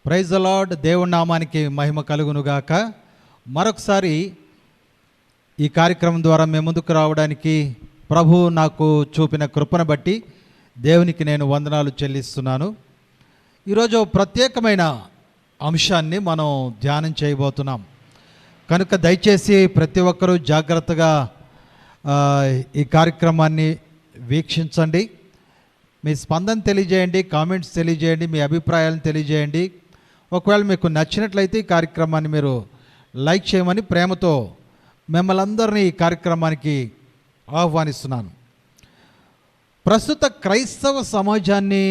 Praise the lord. దేవుని నామానికి మహిమ కలుగునుగాక. మరొకసారి ఈ కార్యక్రమం ద్వారా మేము ముందుకు రావడానికి ప్రభు నాకు చూపిన కృపను బట్టి దేవునికి నేను వందనాలు చెల్లిస్తున్నాను. ఈరోజు ప్రత్యేకమైన అంశాన్ని మనం ధ్యానం చేయబోతున్నాం కనుక దయచేసి ప్రతి ఒక్కరూ జాగ్రత్తగా ఈ కార్యక్రమాన్ని వీక్షించండి. మీ స్పందన తెలియజేయండి, కామెంట్స్ తెలియజేయండి, మీ అభిప్రాయాలను తెలియజేయండి. ఒకవేళ మీకు నచ్చినట్లయితే ఈ కార్యక్రమాన్ని మీరు లైక్ చేయమని ప్రేమతో మిమ్మల్ని అందరినీ ఈ కార్యక్రమానికి ఆహ్వానిస్తున్నాను. ప్రస్తుత క్రైస్తవ సమాజాన్ని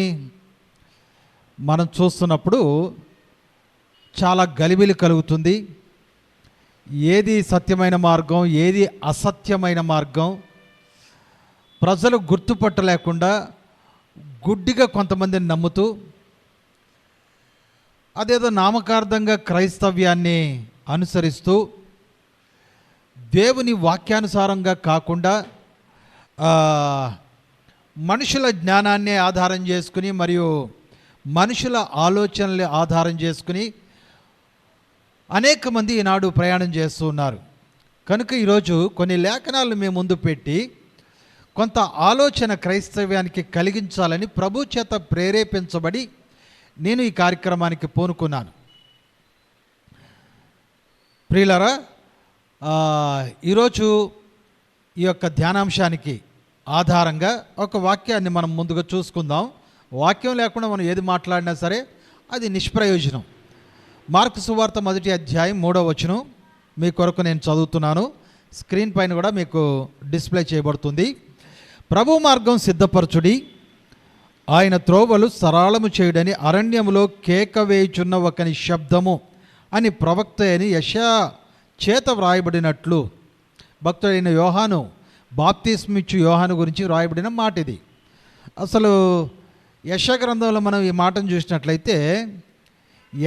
మనం చూస్తున్నప్పుడు చాలా గలిబిలి కలుగుతుంది. ఏది సత్యమైన మార్గం, ఏది అసత్యమైన మార్గం ప్రజలు గుర్తుపట్టలేకుండా గుడ్డిగా కొంతమందిని నమ్ముతూ అదేదో నామకార్థంగా క్రైస్తవ్యాన్ని అనుసరిస్తూ దేవుని వాక్యానుసారంగా కాకుండా మనుషుల జ్ఞానాన్ని ఆధారం చేసుకుని మరియు మనుషుల ఆలోచనల్ని ఆధారం చేసుకుని అనేక మంది ఈనాడు ప్రయాణం చేస్తూ ఉన్నారు. కనుక ఈరోజు కొన్ని లేఖనాలను మేము ముందు పెట్టి కొంత ఆలోచన క్రైస్తవ్యానికి కలిగించాలని ప్రభు చేత ప్రేరేపించబడి నేను ఈ కార్యక్రమానికి పూనుకున్నాను. ప్రియులారా, ఈరోజు ఈ యొక్క ధ్యానాంశానికి ఆధారంగా ఒక వాక్యాన్ని మనం ముందుగా చూసుకుందాం. వాక్యం లేకుండా మనం ఏది మాట్లాడినా సరే అది నిష్ప్రయోజనం. మార్కు సువార్త 1వ అధ్యాయం 3వ వచనం మీ కొరకు నేను చదువుతున్నాను. స్క్రీన్ పైన కూడా మీకు డిస్ప్లే చేయబడుతుంది. ప్రభు మార్గం సిద్ధపరచుడి, ఆయన త్రోవలు సరళము చేయుడని అరణ్యములో కేక వేయుచున్న ఒకని శబ్దము అని ప్రవక్త అని యెషయా చేత వ్రాయబడినట్లు భక్తుడైన యోహాను, బాప్తిస్మిచ్చు యోహాను గురించి వ్రాయబడిన మాట ఇది. అసలు యెషయా గ్రంథంలో మనం ఈ మాటను చూసినట్లయితే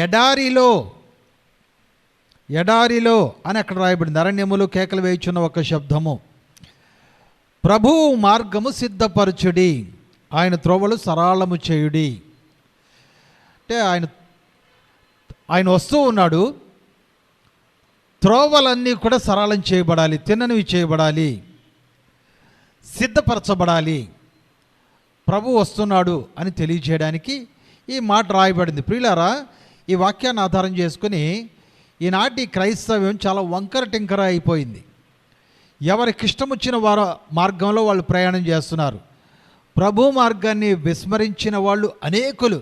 ఎడారిలో అని అక్కడ రాయబడింది. అరణ్యములు కేకలు వేయుచున్న ఒక శబ్దము. ప్రభు మార్గము సిద్ధపరచుడి, ఆయన త్రోవలు సరళము చేయుడి. అంటే ఆయన వస్తూ ఉన్నాడు. త్రోవలన్నీ కూడా సరళం చేయబడాలి, తిన్ననివి చేయబడాలి, సిద్ధపరచబడాలి. ప్రభు వస్తున్నాడు అని తెలియజేయడానికి ఈ మాట రాయబడింది. ప్రియులారా, ఈ వాక్యాన్ని ఆధారం చేసుకుని ఈనాటి క్రైస్తవ్యం చాలా వంకర టింకర అయిపోయింది. ఎవరికి ఇష్టం వచ్చిన వారు మార్గంలో వాళ్ళు ప్రయాణం చేస్తున్నారు. ప్రభు మార్గాన్ని విస్మరించిన వాళ్ళు అనేకులు,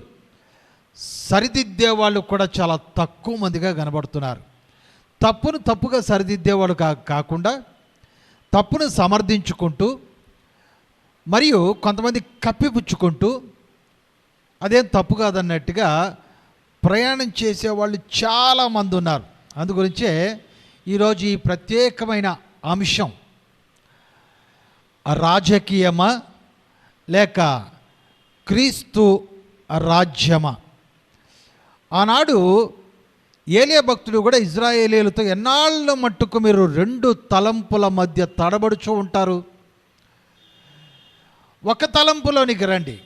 సరిదిద్దే వాళ్ళు కూడా చాలా తక్కువ మందిగా కనబడుతున్నారు. తప్పును తప్పుగా సరిదిద్దేవాళ్ళు కాకుండా తప్పును సమర్థించుకుంటూ మరియు కొంతమంది కప్పిపుచ్చుకుంటూ అదేం తప్పు కాదన్నట్టుగా ప్రయాణం చేసేవాళ్ళు చాలామంది ఉన్నారు. అందుగురించే ఈరోజు ఈ ప్రత్యేకమైన అంశం రాజకీయమా లేక క్రీస్తు రాజ్యమా. ఆనాడు ఏలియా భక్తుడు కూడా ఇజ్రాయేలీలతో ఎన్నాళ్ళ మట్టుకు మీరు 2 తలంపుల మధ్య తడబడుచూ ఉంటారు, ఒక తలంపులోనికి రండి.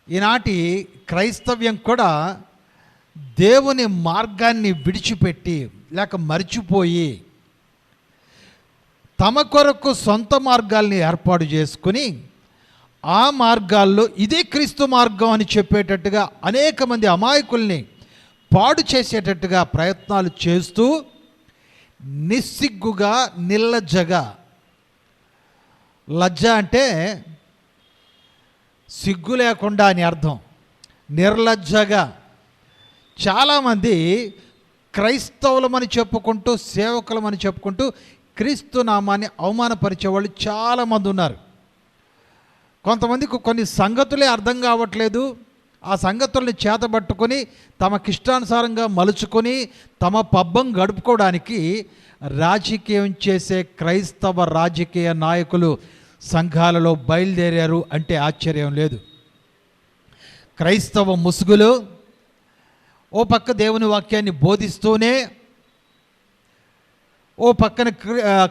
ఈనాటి క్రైస్తవ్యం కూడా దేవుని మార్గాన్ని విడిచిపెట్టి లేక మర్చిపోయి తమ కొరకు సొంత మార్గాల్ని ఏర్పాటు చేసుకుని ఆ మార్గాల్లో ఇదే క్రీస్తు మార్గం అని చెప్పేటట్టుగా అనేక మంది అమాయకుల్ని పాడు చేసేటట్టుగా ప్రయత్నాలు చేస్తూ నిస్సిగ్గుగా నిర్లజ్జగా, లజ్జ అంటే సిగ్గు లేకుండా అని అర్థం, నిర్లజ్జగా చాలామంది క్రైస్తవులమని చెప్పుకుంటూ సేవకులమని చెప్పుకుంటూ క్రీస్తు నామాన్ని అవమానపరిచేవాళ్ళు చాలామంది ఉన్నారు. కొంతమందికి కొన్ని సంగతులే అర్థం కావట్లేదు. ఆ సంగతుల్ని చేతబట్టుకొని తమకిష్టానుసారంగా మలుచుకొని తమ పబ్బం గడుపుకోవడానికి రాజకీయం చేసే క్రైస్తవ రాజకీయ నాయకులు సంఘాలలో బయలుదేరారు అంటే ఆశ్చర్యం లేదు. క్రైస్తవ ముసుగులు ఓ పక్క దేవుని వాక్యాన్ని బోధిస్తూనే ఓ పక్కన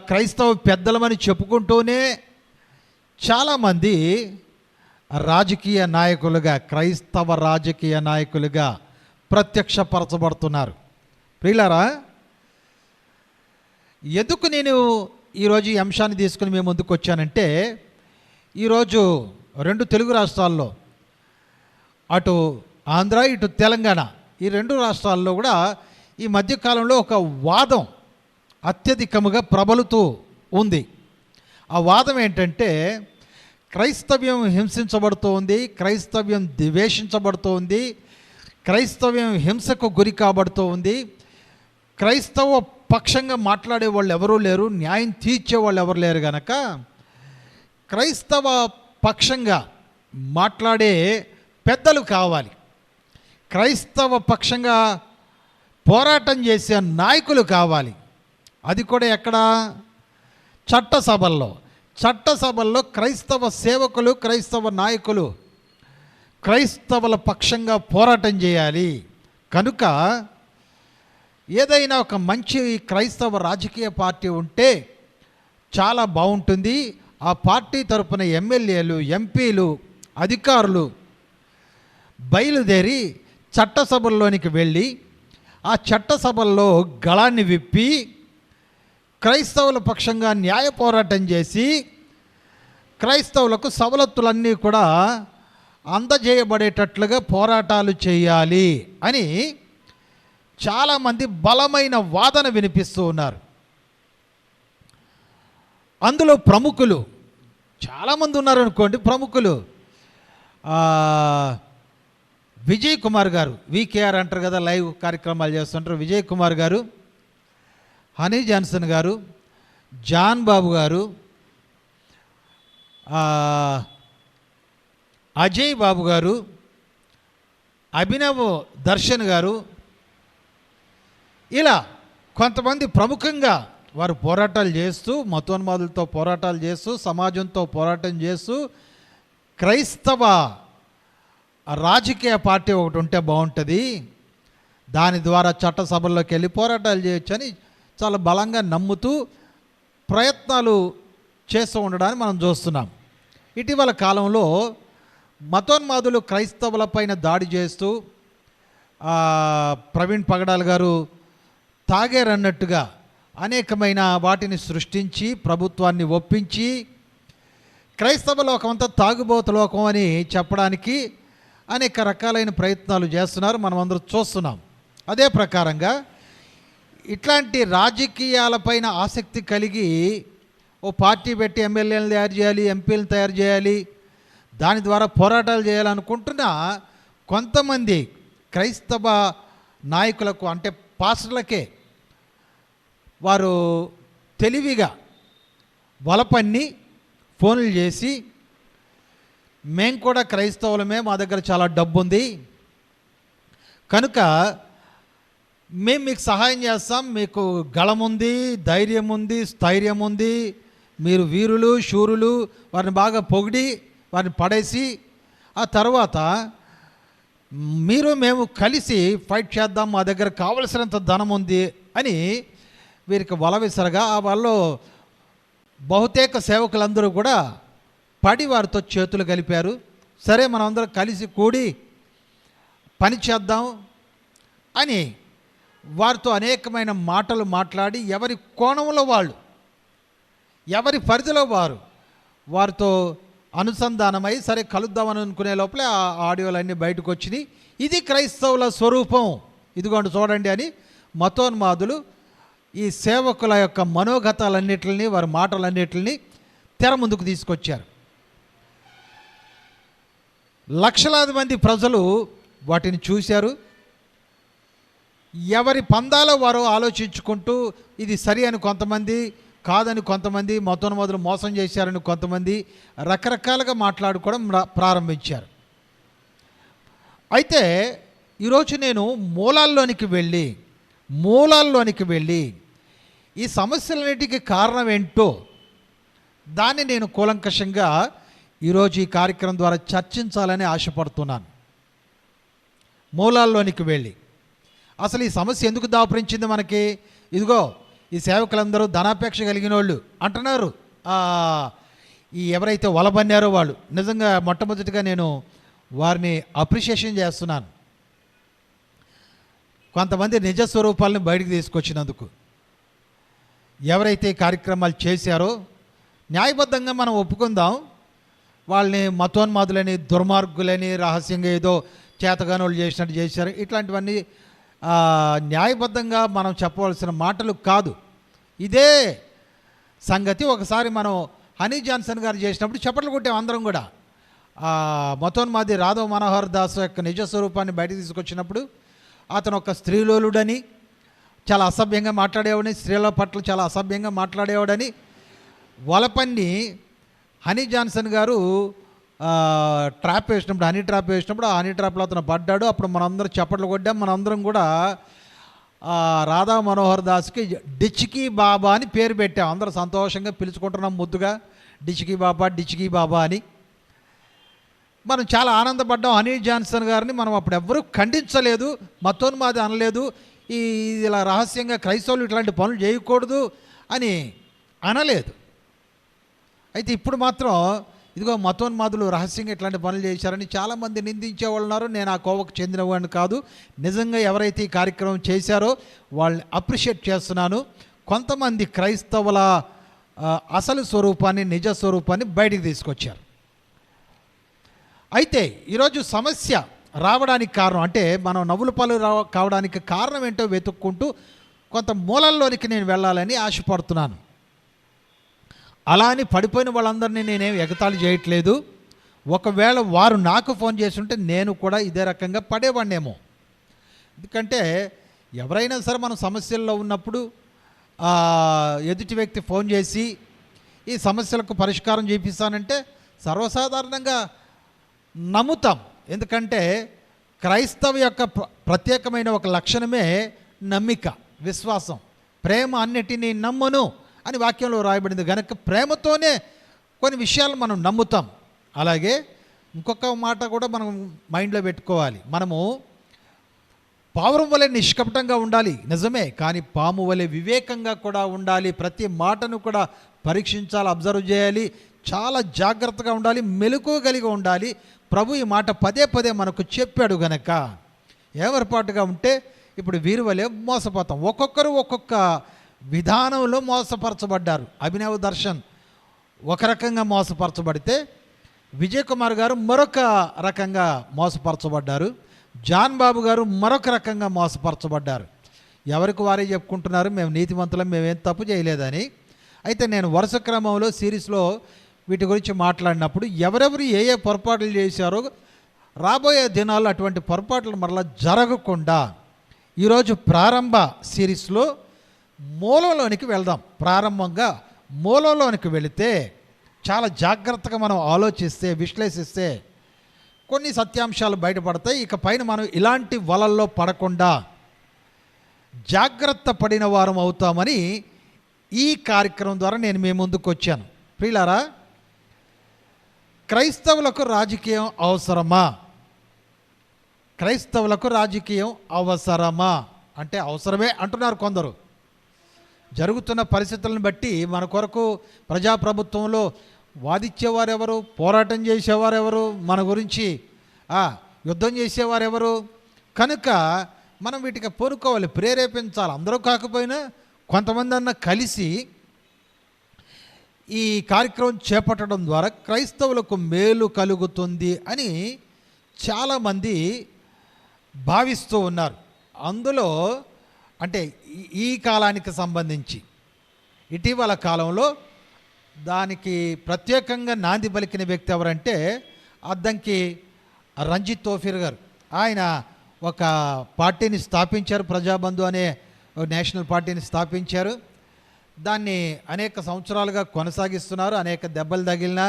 క్రైస్తవ పెద్దలమని చెప్పుకుంటూనే చాలామంది రాజకీయ నాయకులుగా, క్రైస్తవ రాజకీయ నాయకులుగా ప్రత్యక్షపరచబడుతున్నారు. ప్రియులారా, ఎందుకు నేను ఈరోజు ఈ అంశాన్ని తీసుకుని మేము ముందుకు వచ్చానంటే, ఈరోజు 2 తెలుగు రాష్ట్రాల్లో, అటు ఆంధ్ర ఇటు తెలంగాణ, ఈ 2 రాష్ట్రాల్లో కూడా ఈ మధ్యకాలంలో ఒక వాదం అత్యధికముగా ప్రబలుతూ ఉంది. ఆ వాదం ఏంటంటే, క్రైస్తవ్యం హింసించబడుతూ ఉంది, క్రైస్తవ్యం ద్వేషించబడుతూ ఉంది, క్రైస్తవ్యం హింసకు గురి కాబడుతూ ఉంది, క్రైస్తవ పక్షంగా మాట్లాడే వాళ్ళు ఎవరూ లేరు, న్యాయం తీర్చే వాళ్ళు ఎవరు లేరు కనుక క్రైస్తవ పక్షంగా మాట్లాడే పెద్దలు కావాలి, క్రైస్తవ పక్షంగా పోరాటం చేసే నాయకులు కావాలి. అది కూడా ఎక్కడ? చట్టసభల్లో క్రైస్తవ సేవకులు, క్రైస్తవ నాయకులు క్రైస్తవుల పక్షంగా పోరాటం చేయాలి. కనుక ఏదైనా ఒక మంచి క్రైస్తవ రాజకీయ పార్టీ ఉంటే చాలా బాగుంటుంది. ఆ పార్టీ తరపున ఎమ్మెల్యేలు, ఎంపీలు, అధికారులు బయలుదేరి చట్టసభల్లోనికి వెళ్ళి ఆ చట్టసభల్లో గళాన్ని విప్పి క్రైస్తవుల పక్షంగా న్యాయ పోరాటం చేసి క్రైస్తవులకు సవలతులన్నీ కూడా అందజేయబడేటట్లుగా పోరాటాలు చేయాలి అని చాలామంది బలమైన వాదన వినిపిస్తూ ఉన్నారు. అందులో ప్రముఖులు చాలామంది ఉన్నారు అనుకోండి. ప్రముఖులు విజయ్ కుమార్ గారు, వికేఆర్ అంటారు కదా, లైవ్ కార్యక్రమాలు చేస్తుంటారు. విజయ్ కుమార్ గారు, హనీ జాన్సన్ గారు, జాన్ బాబు గారు, అజయ్ బాబు గారు, అభినవ్ దర్శన్ గారు, ఇలా కొంతమంది ప్రముఖంగా వారు పోరాటాలు చేస్తూ, మతోన్మాదులతో పోరాటాలు చేస్తూ, సమాజంతో పోరాటం చేస్తూ, క్రైస్తవ రాజకీయ పార్టీ ఒకటి ఉంటే బాగుంటుంది, దాని ద్వారా చట్టసభల్లోకి వెళ్ళి పోరాటాలు చేయొచ్చని చాలా బలంగా నమ్ముతూ ప్రయత్నాలు చేస్తూ ఉండడాన్ని మనం చూస్తున్నాం. ఇటీవల కాలంలో మతోన్మాదులు క్రైస్తవులపైన దాడి చేస్తూ, ప్రవీణ్ పగడాల్ గారు తాగారన్నట్టుగా అనేకమైన వాటిని సృష్టించి ప్రభుత్వాన్ని ఒప్పించి క్రైస్తవ లోకం అంతా తాగుబోతు లోకం అని చెప్పడానికి అనేక రకాలైన ప్రయత్నాలు చేస్తున్నారు, మనం అందరూ చూస్తున్నాం. అదే ప్రకారంగా ఇట్లాంటి రాజకీయాలపైన ఆసక్తి కలిగి ఓ పార్టీ పెట్టి ఎమ్మెల్యేలను తయారు చేయాలి, ఎంపీలను తయారు చేయాలి, దాని ద్వారా పోరాటాలు చేయాలనుకుంటున్న కొంతమంది క్రైస్తవ నాయకులకు, అంటే పాస్టర్లకే వారు తెలివిగా వలపన్ని ఫోన్లు చేసి, మేము కూడా క్రైస్తవులమే, మా దగ్గర చాలా డబ్బు ఉంది కనుక మేము మీకు సహాయం చేస్తాం, మీకు గళం ఉంది, ధైర్యం ఉంది, స్థైర్యం ఉంది, మీరు వీరులు శూరులు, వారిని బాగా పొగిడి వారిని పడేసి ఆ తర్వాత మీరు మేము కలిసి ఫైట్ చేద్దాం, మా దగ్గర కావలసినంత ధనం ఉంది అని వీరికి వల విసరగా ఆ వాళ్ళు బహుతేక సేవకులందరూ కూడా పడి వారితో చేతులు కలిపారు. సరే మనం అందరం కలిసి కూడి పని చేద్దాం అని వారితో అనేకమైన మాటలు మాట్లాడి, ఎవరి కోణంలో వాళ్ళు, ఎవరి పరిధిలో వారితో అనుసంధానమై సరే కలుద్దామని అనుకునే లోపలే ఆ ఆడియోలన్నీ బయటకు వచ్చినాయి. ఇది క్రైస్తవుల స్వరూపం, ఇదిగోండి చూడండి అని మతోన్మాదులు ఈ సేవకుల యొక్క మనోగతాలన్నిటిని, వారి మాటలన్నిటిని తెర ముందుకు తీసుకొచ్చారు. లక్షలాది మంది ప్రజలు వాటిని చూశారు. ఎవరి పందాలో వారు ఆలోచించుకుంటూ ఇది సరి అని కొంతమంది, కాదని కొంతమంది, మతోన్మాదులు మోసం చేశారని కొంతమంది రకరకాలుగా మాట్లాడుకోవడం ప్రారంభించారు. అయితే ఈరోజు నేను మూలాల్లోనికి వెళ్ళి ఈ సమస్యలన్నిటికీ కారణం ఏంటో దాన్ని నేను కూలంకషంగా ఈరోజు ఈ కార్యక్రమం ద్వారా చర్చించాలని ఆశపడుతున్నాను. మూలాల్లోనికి వెళ్ళి అసలు ఈ సమస్య ఎందుకు దాపురించింది మనకి? ఇదిగో ఈ సేవకులందరూ ధనాపేక్ష కలిగిన వాళ్ళు అంటున్నారు. ఈ ఎవరైతే వలబన్నారో వాళ్ళు నిజంగా మొట్టమొదటిగా నేను వారిని అప్రిషియేషన్ చేస్తున్నాను. కొంతమంది నిజ స్వరూపాలను బయటికి తీసుకొచ్చినందుకు. ఎవరైతే ఈ కార్యక్రమాలు చేశారో న్యాయబద్ధంగా మనం ఒప్పుకుందాం, వాళ్ళని మతోన్మాదులని, దుర్మార్గులని, రహస్యంగా ఏదో చేతగానోళ్ళు చేసినట్టు చేశారు, ఇట్లాంటివన్నీ న్యాయబద్ధంగా మనం చెప్పవలసిన మాటలు కాదు. ఇదే సంగతి ఒకసారి మనం హనీ జాన్సన్ గారు చేసినప్పుడు చప్పట్లు కొట్టాం అందరం కూడా. మతోన్మాది రాధవ్ మనోహర్ దాస్ యొక్క నిజ స్వరూపాన్ని బయటకు తీసుకొచ్చినప్పుడు అతను ఒక స్త్రీలోలుడని, చాలా అసభ్యంగా మాట్లాడేవాడని, స్త్రీల పట్ల చాలా అసభ్యంగా మాట్లాడేవాడని వలపన్ని హనీ జాన్సన్ గారు ట్రాప్ వేసినప్పుడు, హనీ ట్రాప్ వేసినప్పుడు ఆ హనీ ట్రాప్లో అతను పడ్డాడు. అప్పుడు మనందరం చప్పట్లు కొట్టాం. మనందరం కూడా రాధా మనోహర్ దాస్కి డిచ్కీ బాబా అని పేరు పెట్టాం. అందరూ సంతోషంగా పిలుచుకుంటున్నాం ముద్దుగా, డిచ్కీ బాబా, డిచ్కీ బాబా అని. మనం చాలా ఆనందపడ్డాం. హనీ జాన్సన్ గారిని మనం అప్పుడు ఎవ్వరూ ఖండించలేదు, మతోన్మాది అనలేదు, ఇలా రహస్యంగా క్రైస్తవులు ఇట్లాంటి పనులు చేయకూడదు అని అనలేదు. అయితే ఇప్పుడు మాత్రం ఇదిగో మతోన్మాదులు రహస్యంగా ఇట్లాంటి పనులు చేశారని చాలామంది నిందించేవాళ్ళు ఉన్నారు. నేను ఆ కోవకు చెందినవాడిని కాదు. నిజంగా ఎవరైతే ఈ కార్యక్రమం చేశారో వాళ్ళని అప్రిషియేట్ చేస్తున్నాను. కొంతమంది క్రైస్తవుల అసలు స్వరూపాన్ని, నిజ స్వరూపాన్ని బయటికి తీసుకొచ్చారు. అయితే ఈరోజు సమస్య రావడానికి కారణం, అంటే మనం నవ్వుల పాలు కావడానికి కారణం ఏంటో వెతుక్కుంటూ కొంత మూలల్లోనికి నేను వెళ్ళాలని ఆశపడుతున్నాను. అలా అని పడిపోయిన వాళ్ళందరినీ నేనేం ఎగతాళి చేయట్లేదు. ఒకవేళ వారు నాకు ఫోన్ చేస్తుంటే నేను కూడా ఇదే రకంగా పడేవాడినేమో. ఎందుకంటే ఎవరైనా సరే మనం సమస్యల్లో ఉన్నప్పుడు ఎదుటి వ్యక్తి ఫోన్ చేసి ఈ సమస్యలకు పరిష్కారం చేపిస్తానంటే సర్వసాధారణంగా నమ్ముతాం. ఎందుకంటే క్రైస్తవ యొక్క ప్రత్యేకమైన ఒక లక్షణమే నమ్మిక, విశ్వాసం, ప్రేమ. అన్నిటినీ నమ్మను అని వాక్యంలో రాయబడింది కనుక ప్రేమతోనే కొన్ని విషయాలు మనం నమ్ముతాం. అలాగే ఇంకొక మాట కూడా మనం మైండ్లో పెట్టుకోవాలి. మనము పావురం వలె నిష్కపటంగా ఉండాలి నిజమే, కానీ పాము వలె వివేకంగా కూడా ఉండాలి. ప్రతి మాటను కూడా పరీక్షించాలి, అబ్జర్వ్ చేయాలి, చాలా జాగ్రత్తగా ఉండాలి, మెలకువ కలిగి ఉండాలి. ప్రభు ఈ మాట పదే పదే మనకు చెప్పాడు గనక ఏమరపాటుగా ఉంటే ఇప్పుడు వీరి వలె మోసపోతాం. ఒక్కొక్కరు ఒక్కొక్క విధానంలో మోసపరచబడ్డారు. అభినవ్ దర్శన్ ఒక రకంగా మోసపరచబడితే విజయ్ కుమార్ గారు మరొక రకంగా మోసపరచబడ్డారు. జాన్ బాబు గారు మరొక రకంగా మోసపరచబడ్డారు. ఎవరికి వారే చెప్పుకుంటున్నారు మేము నీతిమంతులం, మేమేం తప్పు చేయలేదని. అయితే నేను వరుస క్రమంలో సిరీస్లో వీటి గురించి మాట్లాడినప్పుడు ఎవరెవరు ఏ ఏ పొరపాట్లు చేశారో రాబోయే దినాల్లో అటువంటి పొరపాట్లు మరలా జరగకుండా ఈరోజు ప్రారంభ సిరీస్లో మూలంలోనికి వెళ్దాం. ప్రారంభంగా మూలంలోనికి వెళితే చాలా జాగ్రత్తగా మనం ఆలోచిస్తే, విశ్లేషిస్తే కొన్ని సత్యాంశాలు బయటపడతాయి. ఇక పైన మనం ఇలాంటి వలల్లో పడకుండా జాగ్రత్త పడిన వారం అవుతామని ఈ కార్యక్రమం ద్వారా నేను మీ ముందుకు వచ్చాను. ప్రియులారా, క్రైస్తవులకు రాజకీయం అవసరమా? క్రైస్తవులకు రాజకీయం అవసరమా అంటే అవసరమే అంటున్నారు కొందరు. జరుగుతున్న పరిస్థితులను బట్టి మన కొరకు ప్రజాప్రభుత్వంలో వాదించేవారెవరు, పోరాటం చేసేవారెవరు, మన గురించి యుద్ధం చేసేవారెవరు? కనుక మనం వీటికి పూనుకోవాలి, ప్రేరేపించాలి. అందరూ కాకపోయినా కొంతమంది అన్న కలిసి ఈ కార్యక్రమం చేపట్టడం ద్వారా క్రైస్తవులకు మేలు కలుగుతుంది అని చాలామంది భావిస్తూ ఉన్నారు. అందులో అంటే ఈ కాలానికి సంబంధించి ఇటీవల కాలంలో దానికి ప్రత్యేకంగా నాంది పలికిన వ్యక్తి ఎవరంటే అద్దంకి రంజిత్ తోఫీర్ గారు. ఆయన ఒక పార్టీని స్థాపించారు, ప్రజాబంధు అనే నేషనల్ పార్టీని స్థాపించారు. దాన్ని అనేక సంవత్సరాలుగా కొనసాగిస్తున్నారు. అనేక దెబ్బలు తగిలినా,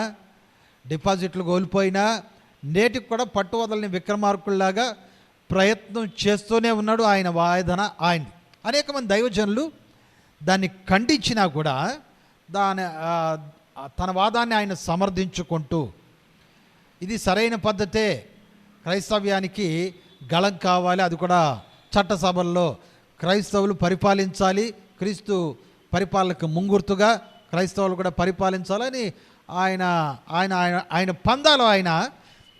డిపాజిట్లు కోల్పోయినా నేటికి కూడా పట్టు వదలని విక్రమార్కుల్లాగా ప్రయత్నం చేస్తూనే ఉన్నాడు. ఆయన వాదన ఆయనది. అనేక మంది దైవజనులు దాన్ని ఖండించినా కూడా తన వాదాన్ని ఆయన సమర్థించుకుంటూ ఇది సరైన పద్ధతే, క్రైస్తవ్యానికి గళం కావాలి, అది కూడా చట్టసభల్లో క్రైస్తవులు పరిపాలించాలి, క్రీస్తు పరిపాలనకు ముంగుర్తుగా క్రైస్తవులు కూడా పరిపాలించాలని ఆయన ఆయన ఆయన పందాలో ఆయన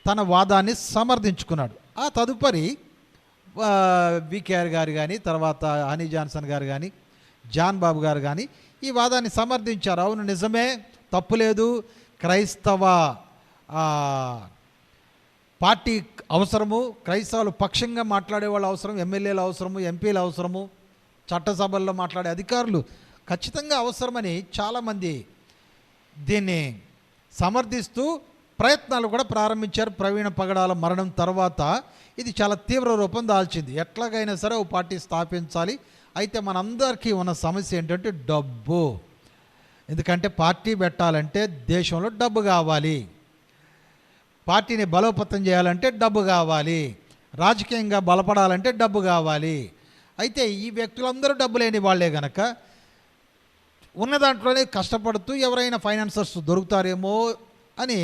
తన వాదాన్ని సమర్థించుకున్నాడు. ఆ తదుపరి వికేఆర్ గారు కానీ, తర్వాత హనీ జాన్సన్ గారు కానీ, జాన్ బాబు గారు కానీ ఈ వాదాన్ని సమర్థించారు. అవును, నిజమే, తప్పులేదు, క్రైస్తవ పార్టీ అవసరము, క్రైస్తవులు పక్షంగా మాట్లాడే వాళ్ళు అవసరం, ఎమ్మెల్యేలు అవసరము, ఎంపీలు అవసరము, చట్టసభల్లో మాట్లాడే అధికారులు ఖచ్చితంగా అవసరమని చాలామంది దీన్ని సమర్థిస్తూ ప్రయత్నాలు కూడా ప్రారంభించారు. ప్రవీణ పగడాల మరణం తర్వాత ఇది చాలా తీవ్ర రూపం దాల్చింది. ఎట్లాగైనా సరే ఓ పార్టీ స్థాపించాలి. అయితే మనందరికీ ఉన్న సమస్య ఏంటంటే డబ్బు. ఎందుకంటే పార్టీ పెట్టాలంటే దేశంలో డబ్బు కావాలి, పార్టీని బలోపేతం చేయాలంటే డబ్బు కావాలి, రాజకీయంగా బలపడాలంటే డబ్బు కావాలి. అయితే ఈ వ్యక్తులందరూ డబ్బు లేని వాళ్ళే గనక ఉన్న దాంట్లోనే కష్టపడుతూ ఎవరైనా ఫైనాన్సర్స్ దొరుకుతారేమో అని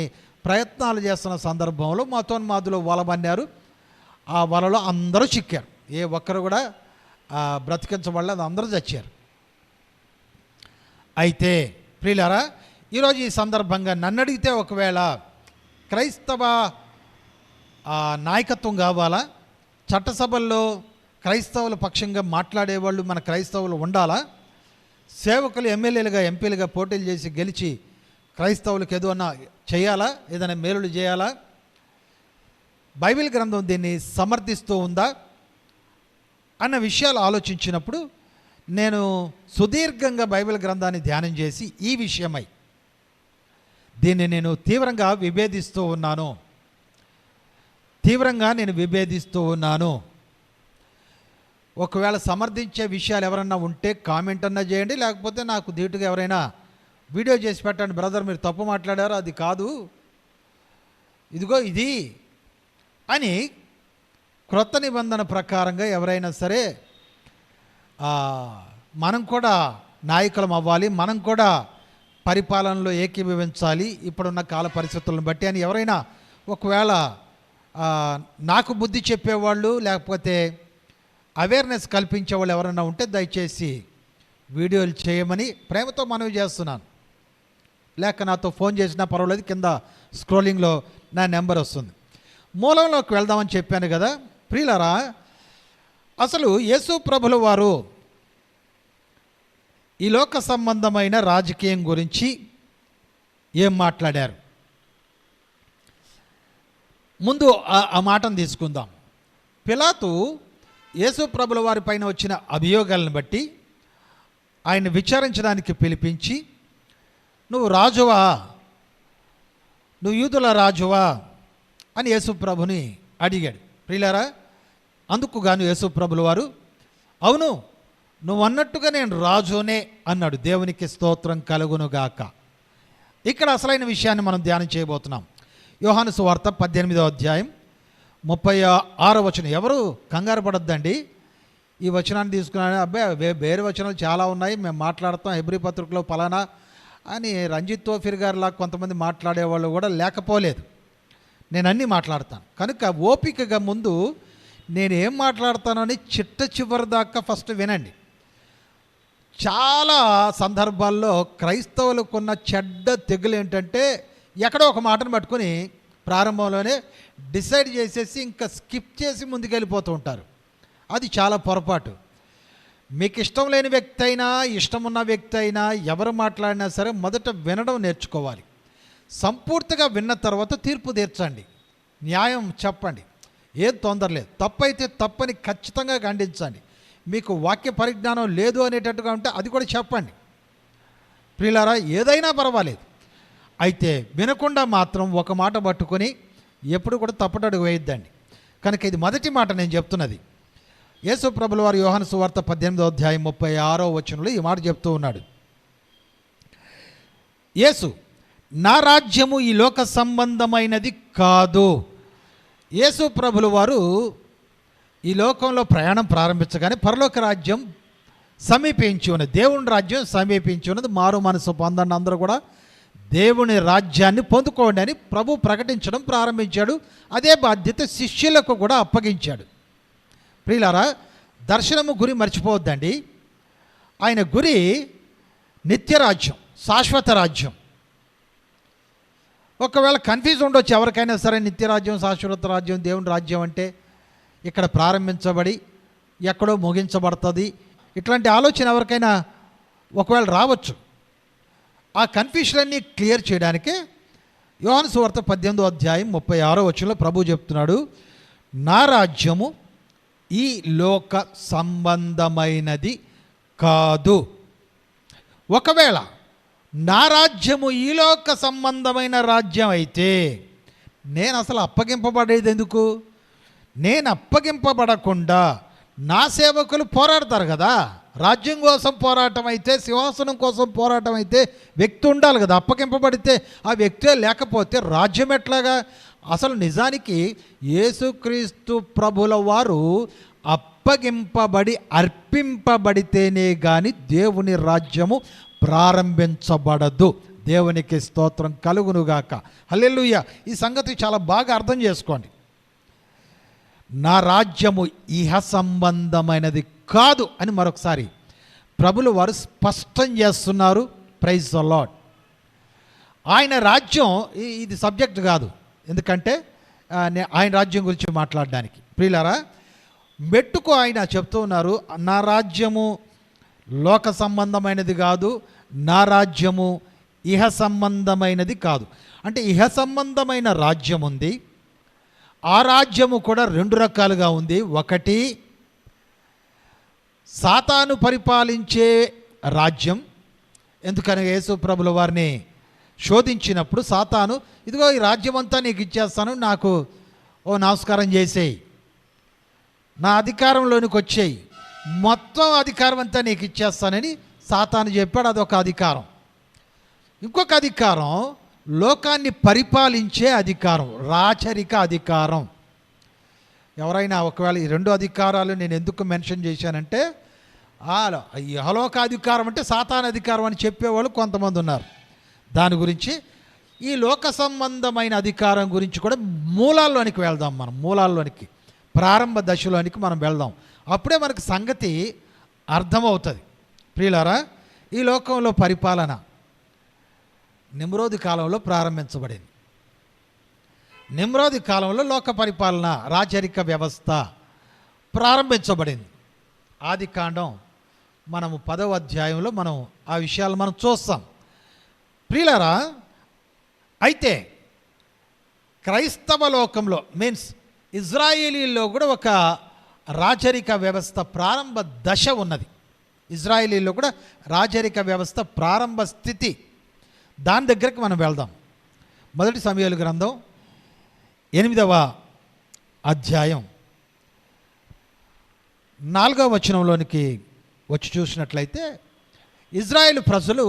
ప్రయత్నాలు చేస్తున్న సందర్భంలో మతోన్మాదులు వలబన్నారు. ఆ వలలో అందరూ చిక్కారు. ఏ ఒక్కరు కూడా బ్రతికించబడలేదు, అందరూ చచ్చారు. అయితే ప్రియులారా, ఈరోజు ఈ సందర్భంగా నన్ను అడిగితే ఒకవేళ క్రైస్తవ నాయకత్వం కావాలా, చట్టసభల్లో క్రైస్తవుల పక్షంగా మాట్లాడేవాళ్ళు మన క్రైస్తవులు ఉండాలా, సేవకులు ఎమ్మెల్యేలుగా ఎంపీలుగా పోటీలు చేసి గెలిచి క్రైస్తవులకు ఏదైనా చేయాలా, ఏదైనా మేలులు చేయాలా, బైబిల్ గ్రంథం దీన్ని సమర్థిస్తూ ఉందా అన్న విషయాలు ఆలోచించినప్పుడు నేను సుదీర్ఘంగా బైబిల్ గ్రంథాన్ని ధ్యానం చేసి ఈ విషయమై దీన్ని నేను తీవ్రంగా విభేదిస్తూ ఉన్నాను. ఒకవేళ సమర్థించే విషయాలు ఎవరన్నా ఉంటే కామెంట్ అన్నా చేయండి, లేకపోతే నాకు ధీటుగా ఎవరైనా వీడియో చేసి పెట్టండి. బ్రదర్, మీరు తప్పు మాట్లాడారు, అది కాదు, ఇదిగో ఇది అని క్రొత్త నిబంధన ప్రకారంగా ఎవరైనా సరే మనం కూడా నాయకులం అవ్వాలి, మనం కూడా పరిపాలనలో ఏకీభవించాలి ఇప్పుడున్న కాల పరిస్థితులను బట్టి అని ఎవరైనా ఒకవేళ నాకు బుద్ధి చెప్పేవాళ్ళు లేకపోతే అవేర్నెస్ కల్పించేవాళ్ళు ఎవరైనా ఉంటే దయచేసి వీడియోలు చేయమని ప్రేమతో మనవి చేస్తున్నాను. లేక నాతో ఫోన్ చేసినా పర్వాలేదు, కింద స్క్రోలింగ్లో నా నెంబర్ వస్తుంది. మూలంలోకి వెళ్దామని చెప్పాను కదా ప్రియులారా. అసలు యేసు ప్రభుల వారు ఈ లోక సంబంధమైన రాజకీయం గురించి ఏం మాట్లాడారు? ముందు ఆ మాటను తీసుకుందాం. పిలాతు యేసు ప్రభుల వారి పైన వచ్చిన అభియోగాలను బట్టి ఆయన విచారించడానికి పిలిపించి, నువ్వు రాజువా, నువ్వు యూదుల రాజువా అని యేసు ప్రభుని అడిగాడు. ప్రియులారా, అందుకు గాను యేసు ప్రభుల వారు, అవును, నువ్వు అన్నట్టుగా నేను రాజునే అన్నాడు. దేవునికి స్తోత్రం కలుగునుగాక. ఇక్కడ అసలైన విషయాన్ని మనం ధ్యానం చేయబోతున్నాం. యోహాను సువార్త 18వ అధ్యాయం 36వ వచనం. ఎవరు కంగారు పడొద్దండి, ఈ వచనాన్ని తీసుకున్నాను. అబ్బాయి వేరే వచనాలు చాలా ఉన్నాయి, మేము మాట్లాడతాం, హెబ్రీ పత్రికలో ఫలానా అని రంజిత్ తోఫీర్ గారిలా కొంతమంది మాట్లాడేవాళ్ళు కూడా లేకపోలేదు. నేను అన్నీ మాట్లాడతాను కనుక ఓపికగా ముందు నేనేం మాట్లాడతానని చిట్ట చివరి దాకా ఫస్ట్ వినండి. చాలా సందర్భాల్లో క్రైస్తవులకున్న చెడ్డ తెగులు ఏంటంటే ఎక్కడో ఒక మాటను పట్టుకొని ప్రారంభంలోనే డిసైడ్ చేసేసి ఇంకా స్కిప్ చేసి ముందుకెళ్ళిపోతూ ఉంటారు. అది చాలా పొరపాటు. మీకు ఇష్టం లేని వ్యక్తి అయినా ఇష్టం ఉన్న వ్యక్తి అయినా ఎవరు మాట్లాడినా సరే మొదట వినడం నేర్చుకోవాలి. సంపూర్తిగా విన్న తర్వాత తీర్పు తీర్చండి, న్యాయం చెప్పండి, ఏం తొందర లేదు. తప్పైతే తప్పని ఖచ్చితంగా ఖండించండి. మీకు వాక్య పరిజ్ఞానం లేదు అనేటట్టుగా ఉంటే అది కూడా చెప్పండి. ప్రియులారా, ఏదైనా పర్వాలేదు. అయితే వినకుండా మాత్రం ఒక మాట పట్టుకొని ఎప్పుడు కూడా తప్పటడుగు వేయొద్దండి. కనుక ఇది మొదటి మాట నేను చెప్తున్నది. యేసు ప్రభుల వారు యోహాను సువార్త 18వ అధ్యాయం 36వ వచనంలో ఈ మాట చెప్తూ ఉన్నాడు. యేసు, నా రాజ్యము ఈ లోక సంబంధమైనది కాదు. యేసు ప్రభుల వారు ఈ లోకంలో ప్రయాణం ప్రారంభించగానే పరలోక రాజ్యం సమీపించి ఉన్నది, దేవుని రాజ్యం సమీపించి ఉన్నది, మారు మనసు పొందండి, అందరూ కూడా దేవుని రాజ్యాన్ని పొందుకోండి అని ప్రభు ప్రకటించడం ప్రారంభించాడు. అదే బాధ్యత శిష్యులకు కూడా అప్పగించాడు. ప్రియులారా, దర్శనము గురి మర్చిపోవద్దండి. ఆయన గురి నిత్యరాజ్యం, శాశ్వత రాజ్యం. ఒకవేళ కన్ఫ్యూజ్ ఉండొచ్చు ఎవరికైనా సరే, నిత్యరాజ్యం శాశ్వత రాజ్యం దేవుని రాజ్యం అంటే ఇక్కడ ప్రారంభించబడి ఎక్కడో ముగించబడుతుంది, ఇట్లాంటి ఆలోచన ఎవరికైనా ఒకవేళ రావచ్చు. ఆ కన్ఫ్యూషన్ అన్ని క్లియర్ చేయడానికే యోహాను సువార్త 18వ అధ్యాయం 36వ వచనంలో ప్రభువు చెప్తున్నాడు, నా రాజ్యము ఈ లోక సంబంధమైనది కాదు. ఒకవేళ నా రాజ్యము ఈ లోక సంబంధమైన రాజ్యం అయితే నేను అసలు అప్పగింపబడేది ఎందుకు? నేను అప్పగింపబడకుండా నా సేవకులు పోరాడతారు కదా. రాజ్యం కోసం పోరాటం అయితే, సింహాసనం కోసం పోరాటం అయితే వ్యక్తి ఉండాలి కదా. అప్పగింపబడితే ఆ వ్యక్తే లేకపోతే రాజ్యం ఎట్లాగా? అసలు నిజానికి యేసుక్రీస్తు ప్రభుల వారు అప్పగింపబడి అర్పింపబడితేనే కానీ దేవుని రాజ్యము ప్రారంభించబడదు. దేవునికి స్తోత్రం కలుగునుగాక. హల్లెలూయా. ఈ సంగతి చాలా బాగా అర్థం చేసుకోండి. నా రాజ్యము ఇహ సంబంధమైనది కాదు అని మరొకసారి ప్రభులు వారు స్పష్టం చేస్తున్నారు. Praise the Lord. ఆయన రాజ్యం ఇది సబ్జెక్ట్ కాదు, ఎందుకంటే ఆయన రాజ్యం గురించి మాట్లాడడానికి. ప్రియులారా, మెట్టుకు ఆయన చెప్తూ ఉన్నారు, నా రాజ్యము లోక సంబంధమైనది కాదు, నా రాజ్యము ఇహ సంబంధమైనది కాదు. అంటే ఇహ సంబంధమైన రాజ్యం ఉంది, ఆ రాజ్యము కూడా రెండు రకాలుగా ఉంది. ఒకటి సాతాను పరిపాలించే రాజ్యం. ఎందుకని యేసు ప్రభుల వారిని శోధించినప్పుడు సాతాను, ఇదిగో ఈ రాజ్యం అంతా నీకు ఇచ్చేస్తాను, నాకు నమస్కారం చేసేయి, నా అధికారంలోనికి వచ్చేయి, మొత్తం అధికారం అంతా నీకు ఇచ్చేస్తానని సాతాను చెప్పాడు. అదొక అధికారం. ఇంకొక అధికారం లోకాన్ని పరిపాలించే అధికారం, రాచరిక అధికారం. ఎవరైనా ఒకవేళ ఈ రెండు అధికారాలు నేను ఎందుకు మెన్షన్ చేశానంటే, యహలోక అధికారం అంటే సాతాను అధికారం అని చెప్పేవాళ్ళు కొంతమంది ఉన్నారు. దాని గురించి ఈ లోక సంబంధమైన అధికారం గురించి కూడా మూలాల్లోనికి వెళ్దాం. మనం మూలాల్లోనికి, ప్రారంభ దశలోనికి మనం వెళ్దాం. అప్పుడే మనకు సంగతి అర్థమవుతుంది. ప్రియులారా, ఈ లోకంలో పరిపాలన నిమ్రోది కాలంలో ప్రారంభించబడింది. నిమ్రోది కాలంలో లోక పరిపాలన, రాచరిక వ్యవస్థ ప్రారంభించబడింది. ఆది కాండం మనము 10వ అధ్యాయంలో మనం ఆ విషయాలు మనం చూస్తాం. ప్రియులారా, అయితే క్రైస్తవ లోకంలో మీన్స్ ఇజ్రాయేలీల్లో కూడా ఒక రాచరిక వ్యవస్థ ప్రారంభ దశ ఉన్నది. ఇజ్రాయేలీల్లో కూడా రాచరిక వ్యవస్థ ప్రారంభ స్థితి, దాని దగ్గరికి మనం వెళ్దాం. మొదటి సమూయేలు గ్రంథం 8వ అధ్యాయం 4వ వచనంలోనికి వచ్చి చూసినట్లయితే, ఇజ్రాయేలు ప్రజలు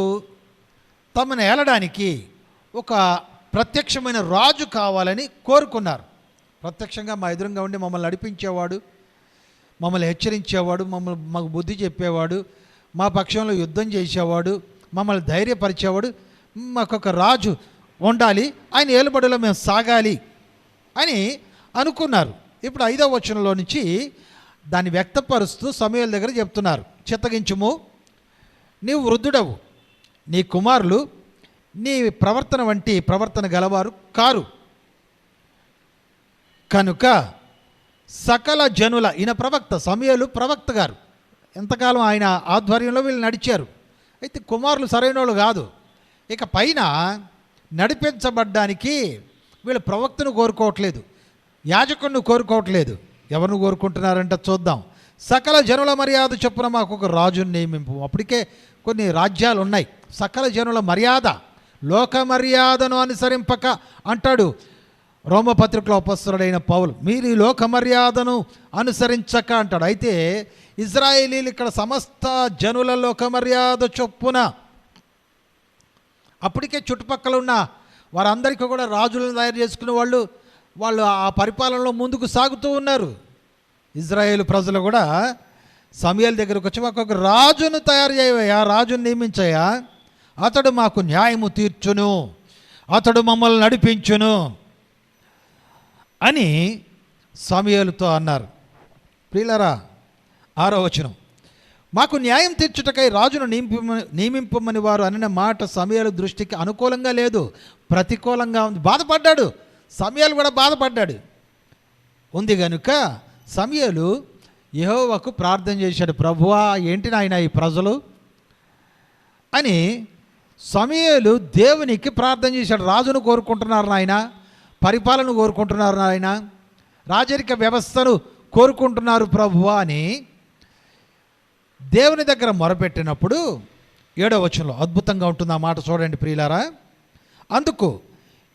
తమను ఏలడానికి ఒక ప్రత్యక్షమైన రాజు కావాలని కోరుకున్నారు. ప్రత్యక్షంగా మా ఎదురుగా ఉండి మమ్మల్ని నడిపించేవాడు, మమ్మల్ని హెచ్చరించేవాడు, మాకు బుద్ధి చెప్పేవాడు, మా పక్షంలో యుద్ధం చేసేవాడు, మమ్మల్ని ధైర్యపరిచేవాడు, మాకొక రాజు ఉండాలి, ఆయన ఏలుబడిలో మేము సాగాలి అని అనుకున్నారు. ఇప్పుడు 5వ వచనంలో నుంచి దాన్ని వ్యక్తపరుస్తూ సమూయేలు దగ్గర చెప్తున్నారు, చిత్తగించుము, నీవు వృద్ధుడవు, నీ కుమారులు నీ ప్రవర్తన వంటి ప్రవర్తన గలవారు కారు కనుక సకల జనుల, ఈయన ప్రవక్త, సమూయేలు ప్రవక్త గారు, ఎంతకాలం ఆయన ఆధ్వర్యంలో వీళ్ళు నడిచారు. అయితే కుమారులు సరైన వాళ్ళు కాదు. ఇక పైన నడిపించబడ్డానికి వీళ్ళు ప్రవక్తను కోరుకోవట్లేదు, యాజకుడిని కోరుకోవట్లేదు. ఎవరిని కోరుకుంటున్నారంటే చూద్దాం. సకల జనుల మర్యాద చొప్పున మాకు ఒక రాజుని నియమింపు. అప్పటికే కొన్ని రాజ్యాలు ఉన్నాయి. సకల జనుల మర్యాద, లోక మర్యాదను అనుసరింపక అంటాడు రోమపత్రికలో అపొస్తలుడైన పౌలు. మీరు ఈ లోక మర్యాదను అనుసరించక అంటాడు. అయితే ఇజ్రాయేలీలు ఇక్కడ సమస్త జనుల లోక మర్యాద చొప్పున, అప్పటికే చుట్టుపక్కల ఉన్న వారందరికీ కూడా రాజులను తయారు చేసుకునే వాళ్ళు ఆ పరిపాలనలో ముందుకు సాగుతూ ఉన్నారు. ఇజ్రాయేలు ప్రజలు కూడా సమూయేలు దగ్గరకు వచ్చి, మాకు ఒక రాజును తయారు చేయవయ్యా, రాజును నియమించయ్యా, అతడు మాకు న్యాయము తీర్చును, అతడు మమ్మల్ని నడిపించును అని సమూయేలుతో అన్నారు. ప్రియులారా, 6వ వచనం, మాకు న్యాయం తీర్చుటకై రాజును నియమింపమని వారు అనిన మాట సమూయేలు దృష్టికి అనుకూలంగా లేదు, ప్రతికూలంగా ఉంది. బాధపడ్డాడు సమూయేలు, కూడా బాధపడ్డాడు. ఉంది కనుక సమూయేలు యెహోవాకు ప్రార్థన చేశాడు, ప్రభువా ఏంటి నాయన ఈ ప్రజలు అని. సమూయేలు దేవునికి ప్రార్థన చేశాడు. రాజును కోరుకుంటున్నారు నాయన, పరిపాలన కోరుకుంటున్నారు నాయన, రాజరిక వ్యవస్థను కోరుకుంటున్నారు ప్రభువా అని దేవుని దగ్గర మొరపెట్టినప్పుడు 7వ వచనంలో అద్భుతంగా ఉంటుంది ఆ మాట, చూడండి ప్రియులారా. అందుకు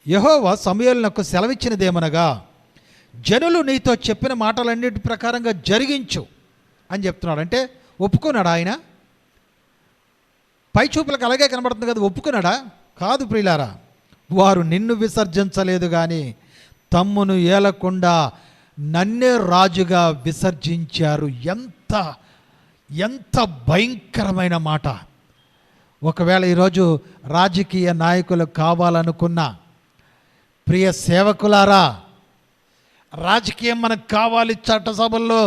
యెహోవా సమూయేలునకు సెలవిచ్చినదేమనగా, జనులు నీతో చెప్పిన మాటలన్నిటి ప్రకారంగా జరిగించు అని చెప్తున్నాడు. అంటే ఒప్పుకున్నాడా ఆయన? పై చూపులకు అలాగే కనబడుతుంది కదా, ఒప్పుకున్నాడా? కాదు ప్రియులారా, వారు నిన్ను విసర్జించలేదు కానీ తమ్మును ఏలకుండా నన్నే రాజుగా విసర్జించారు. ఎంత భయంకరమైన మాట. ఒకవేళ ఈరోజు రాజకీయ నాయకులు కావాలనుకున్న ప్రియ సేవకులారా, రాజకీయం మనకు కావాలి, చట్టసభల్లో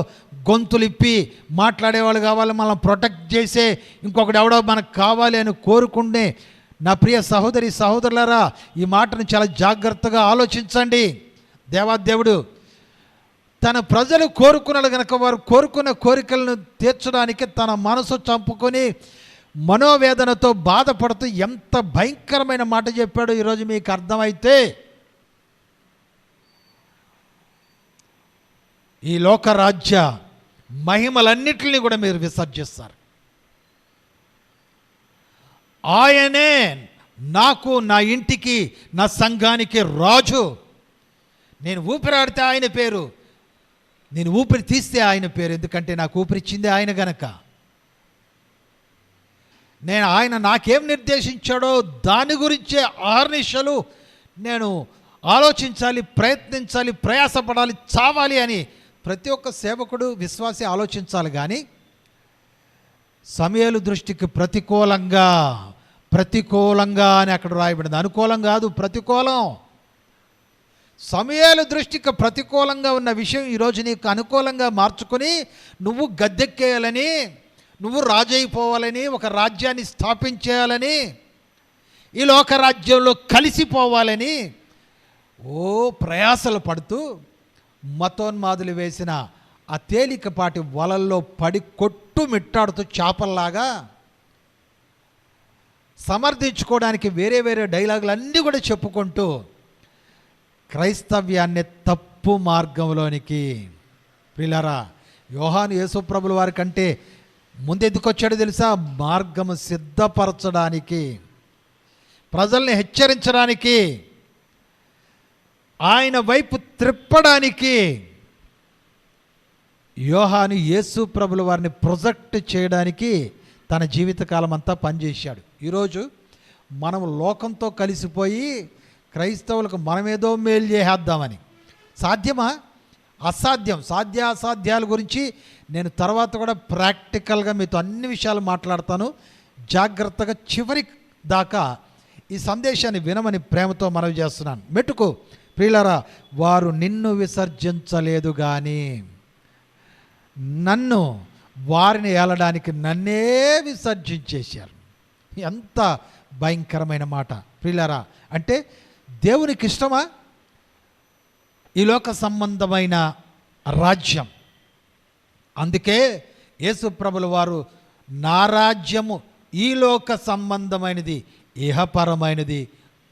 గొంతులిప్పి మాట్లాడేవాళ్ళు కావాలి, మనం ప్రొటెక్ట్ చేసే ఇంకొకటి ఎవడో మనకు కావాలి అని కోరుకుంటే నా ప్రియ సహోదరి సహోదరులారా, ఈ మాటను చాలా జాగ్రత్తగా ఆలోచించండి. దేవాదేవుడు తన ప్రజలు కోరుకున్నాడు కనుక వారు కోరుకున్న కోరికలను తీర్చడానికి తన మనసు చంపుకొని మనోవేదనతో బాధపడుతూ ఎంత భయంకరమైన మాట చెప్పాడో ఈరోజు మీకు అర్థమైతే ఈ లోకరాజ్య మహిమలన్నిటిని కూడా మీరు విసర్జిస్తారు. ఆయనే నాకు, నా ఇంటికి, నా సంఘానికి రాజు. నేను ఊపిరాడితే ఆయన పేరు, నేను ఊపిరి తీస్తే ఆయన పేరు, ఎందుకంటే నాకు ఊపిరిచ్చిందే ఆయన గనక. ఆయన నాకేం నిర్దేశించాడో దాని గురించే అహర్నిశలు నేను ఆలోచించాలి, ప్రయత్నించాలి, ప్రయాసపడాలి, చావాలి అని ప్రతి ఒక్క సేవకుడు విశ్వాసి ఆలోచించాలి. కానీ సమూయేలు దృష్టికి ప్రతికూలంగా అని అక్కడ రాయబడింది. అనుకూలం కాదు, ప్రతికూలం. సమూయేలు దృష్టికి ప్రతికూలంగా ఉన్న విషయం ఈరోజు నీకు అనుకూలంగా మార్చుకొని నువ్వు గద్దెక్కేయాలని, నువ్వు రాజైపోవాలని, ఒక రాజ్యాన్ని స్థాపించేయాలని, ఈ లోకరాజ్యంలో కలిసిపోవాలని ప్రయాసలు పడుతూ మతోన్మాదులు వేసిన ఆ తేలికపాటి వలల్లో పడి కొట్టుమిట్టాడుతూ చేపల్లాగా సమర్థించుకోవడానికి వేరే డైలాగులు అన్నీ కూడా చెప్పుకుంటూ క్రైస్తవ్యాన్ని తప్పు మార్గంలోనికి, ప్రియులారా, యోహాను యేసుప్రభుల వారి కంటే ముందెందుకు వచ్చాడో తెలుసా? మార్గము సిద్ధపరచడానికి, ప్రజల్ని హెచ్చరించడానికి, ఆయన వైపు త్రిప్పడానికి యోహాను యేసుప్రభుల వారిని ప్రొజెక్ట్ చేయడానికి తన జీవితకాలం అంతా పనిచేశాడు. ఈరోజు మనం లోకంతో కలిసిపోయి క్రైస్తవులకు మనమేదో మేలు చేసేద్దామని, సాధ్యమా? అసాధ్యం. సాధ్యాసాధ్యాల గురించి నేను తర్వాత కూడా ప్రాక్టికల్గా మీతో అన్ని విషయాలు మాట్లాడతాను. జాగ్రత్తగా చివరి దాకా ఈ సందేశాన్ని వినమని ప్రేమతో మనవి చేస్తున్నాను. మెట్టుకు ప్రియులారా, వారు నిన్ను విసర్జించలేదు కానీ నన్ను, వారిని ఏలడానికి నన్నే విసర్జించేశారు. ఎంత భయంకరమైన మాట ప్రియులారా. అంటే దేవునికి ఇష్టమా ఈ లోక సంబంధమైన రాజ్యం? అందుకే యేసుప్రభుల వారు నా రాజ్యము ఈ లోక సంబంధమైనది, ఇహపరమైనది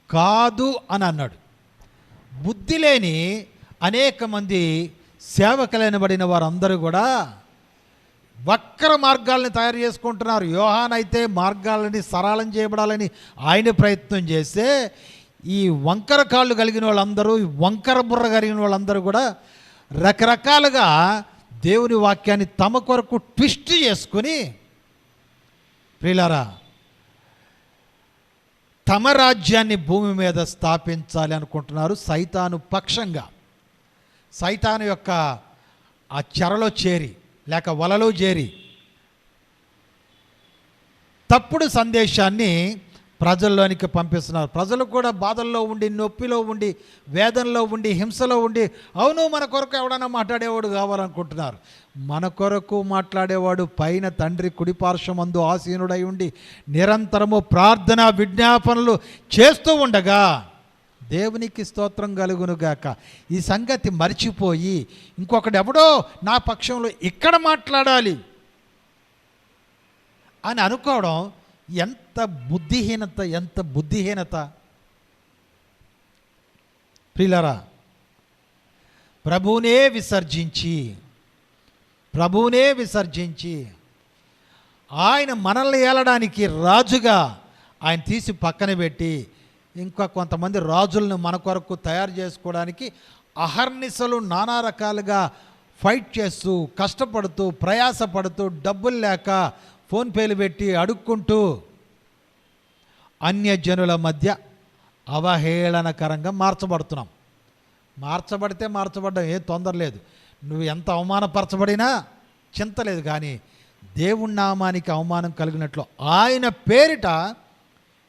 కాదు అని అన్నాడు. బుద్ధి లేని అనేక మంది సేవకులైనబడిన వారందరూ కూడా వక్ర మార్గాల్ని తయారు చేసుకుంటున్నారు. యోహాన్ అయితే మార్గాలని సరళం చేయబడాలని ఆయన ప్రయత్నం చేస్తే ఈ వంకర కాళ్ళు కలిగిన వాళ్ళందరూ, వంకర బుర్ర కలిగిన వాళ్ళందరూ కూడా రకరకాలుగా దేవుని వాక్యాన్ని తమ కొరకు ట్విస్ట్ చేసుకుని ప్రియులారా తమ రాజ్యాన్ని భూమి మీద స్థాపించాలి అనుకుంటున్నారు. సైతాను పక్షంగా, సైతాను యొక్క ఆ చెరలో చేరి లేక వలలో చేరి తప్పుడు సందేశాన్ని ప్రజల్లోనికి పంపిస్తున్నారు. ప్రజలు కూడా బాధల్లో ఉండి, నొప్పిలో ఉండి, వేదనలో ఉండి, హింసలో ఉండి, అవును మన కొరకు ఎవడన్నా మాట్లాడేవాడు కావాలనుకుంటున్నారు. మన కొరకు మాట్లాడేవాడు పైన తండ్రి కుడిపార్శ్వమందు ఆసీనుడై ఉండి నిరంతరము ప్రార్థన విజ్ఞాపనలు చేస్తూ ఉండగా దేవునికి స్తోత్రం కలుగునుగాక. ఈ సంగతి మర్చిపోయి ఇంకొకటి ఎవడో నా పక్షంలో ఇక్కడ మాట్లాడాలి అని అనుకోవడం ఎంత బుద్ధిహీనత, ఎంత బుద్ధిహీనత. ప్రియులారా, ప్రభువునే విసర్జించి ఆయన మనల్ని ఏలడానికి రాజుగా ఆయన తీసి పక్కన పెట్టి ఇంకా కొంతమంది రాజులను మన కొరకు తయారు చేసుకోవడానికి అహర్నిశలు నానా రకాలుగా ఫైట్ చేస్తూ, కష్టపడుతూ, ప్రయాసపడుతూ, డబ్బులు లేక ఫోన్పేలు పెట్టి అడుక్కుంటూ అన్యజనుల మధ్య అవహేళనకరంగా మార్చబడుతున్నాం. మార్చబడ్డం ఏం తొందర లేదు. నువ్వు ఎంత అవమానపరచబడినా చింత లేదు. కానీ దేవుని నామానికి అవమానం కలిగినట్లు ఆయన పేరిట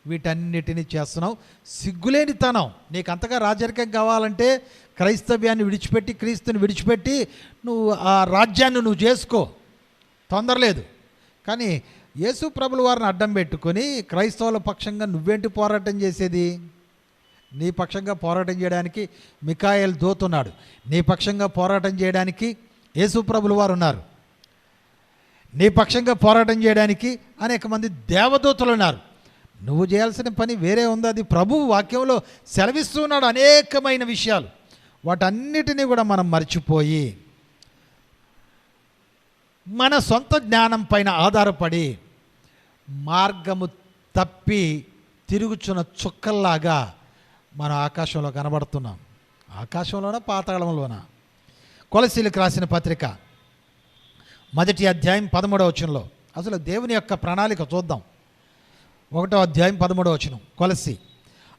వీటన్నిటినీ చేస్తున్నావు. సిగ్గులేనితనం. నీకు అంతగా రాజరికం కావాలంటే క్రైస్తవ్యాన్ని విడిచిపెట్టి, క్రీస్తుని విడిచిపెట్టి నువ్వు ఆ రాజ్యాన్ని నువ్వు చేసుకో, తొందర లేదు. కానీ యేసు ప్రభుల వారిని అడ్డం పెట్టుకొని క్రైస్తవుల పక్షంగా నువ్వేంటి పోరాటం చేసేది? నీ పక్షంగా పోరాటం చేయడానికి మికాయేల్ దూతున్నాడు. నీ పక్షంగా పోరాటం చేయడానికి యేసు ప్రభుల వారు ఉన్నారు. నీ పక్షంగా పోరాటం చేయడానికి అనేక మంది దేవదూతలు ఉన్నారు. నువ్వు చేయాల్సిన పని వేరే ఉంది. అది ప్రభువు వాక్యంలో సెలవిస్తున్నాడు అనేకమైన విషయాలు. వాటన్నిటినీ కూడా మనం మర్చిపోయి మన సొంత జ్ఞానం పైన ఆధారపడి మార్గము తప్పి తిరుగుచున్న చుక్కల్లాగా మనం ఆకాశంలో కనబడుతున్నాం. ఆకాశంలోనా పాతాళంలోనా? కొలసీలకు రాసిన పత్రిక 1వ అధ్యాయం 13వ వచనంలో అసలు దేవుని యొక్క ప్రణాళిక చూద్దాం. 1వ అధ్యాయం 13వ వచనం. కొలసి,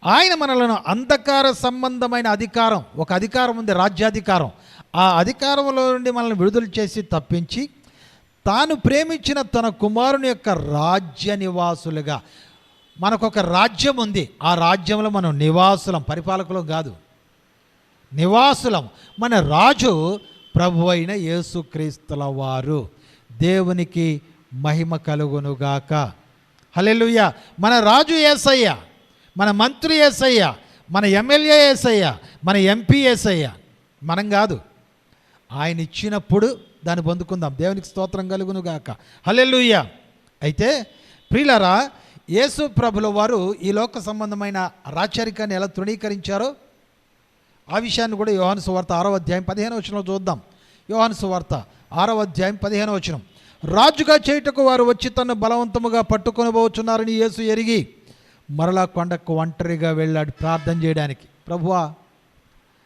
ఆయన మనలను అంధకార సంబంధమైన అధికారం, ఒక అధికారం ఉంది, రాజ్యాధికారం. ఆ అధికారంలో నుండి మనల్ని విడుదల చేసి తప్పించి తాను ప్రేమించిన తన కుమారుని యొక్క రాజ్య నివాసులుగా. మనకొక రాజ్యం ఉంది. ఆ రాజ్యంలో మనం నివాసులం, పరిపాలకులం కాదు, నివాసులం. మన రాజు ప్రభు అయిన యేసుక్రీస్తుల వారు. దేవునికి మహిమ కలుగునుగాక. హల్లెలూయా. మన రాజు యేసయ్య, మన మంత్రి యేసయ్య, మన ఎమ్మెల్యే యేసయ్య, మన ఎంపీ యేసయ్య. మనం కాదు. ఆయన ఇచ్చినప్పుడు దాన్ని పొందుకుందాం. దేవునికి స్తోత్రం కలుగునుగాక. హల్లెలూయా. అయితే ప్రియులారా, యేసు ప్రభుల వారు ఈ లోక సంబంధమైన రాచరికాన్ని ఎలా తృణీకరించారో ఆ విషయాన్ని కూడా యోహాను సువార్త 6వ అధ్యాయం 15వ వచనంలో చూద్దాం. యోహాను సువార్త 6వ అధ్యాయం 15వ వచనం. రాజుగా చేయుటకు వారు వచ్చి తను బలవంతముగా పట్టుకొని పోవచ్చున్నారని యేసు ఎరిగి మరలా కొండకు ఒంటరిగా వెళ్ళాడు ప్రార్థన చేయడానికి. ప్రభువా,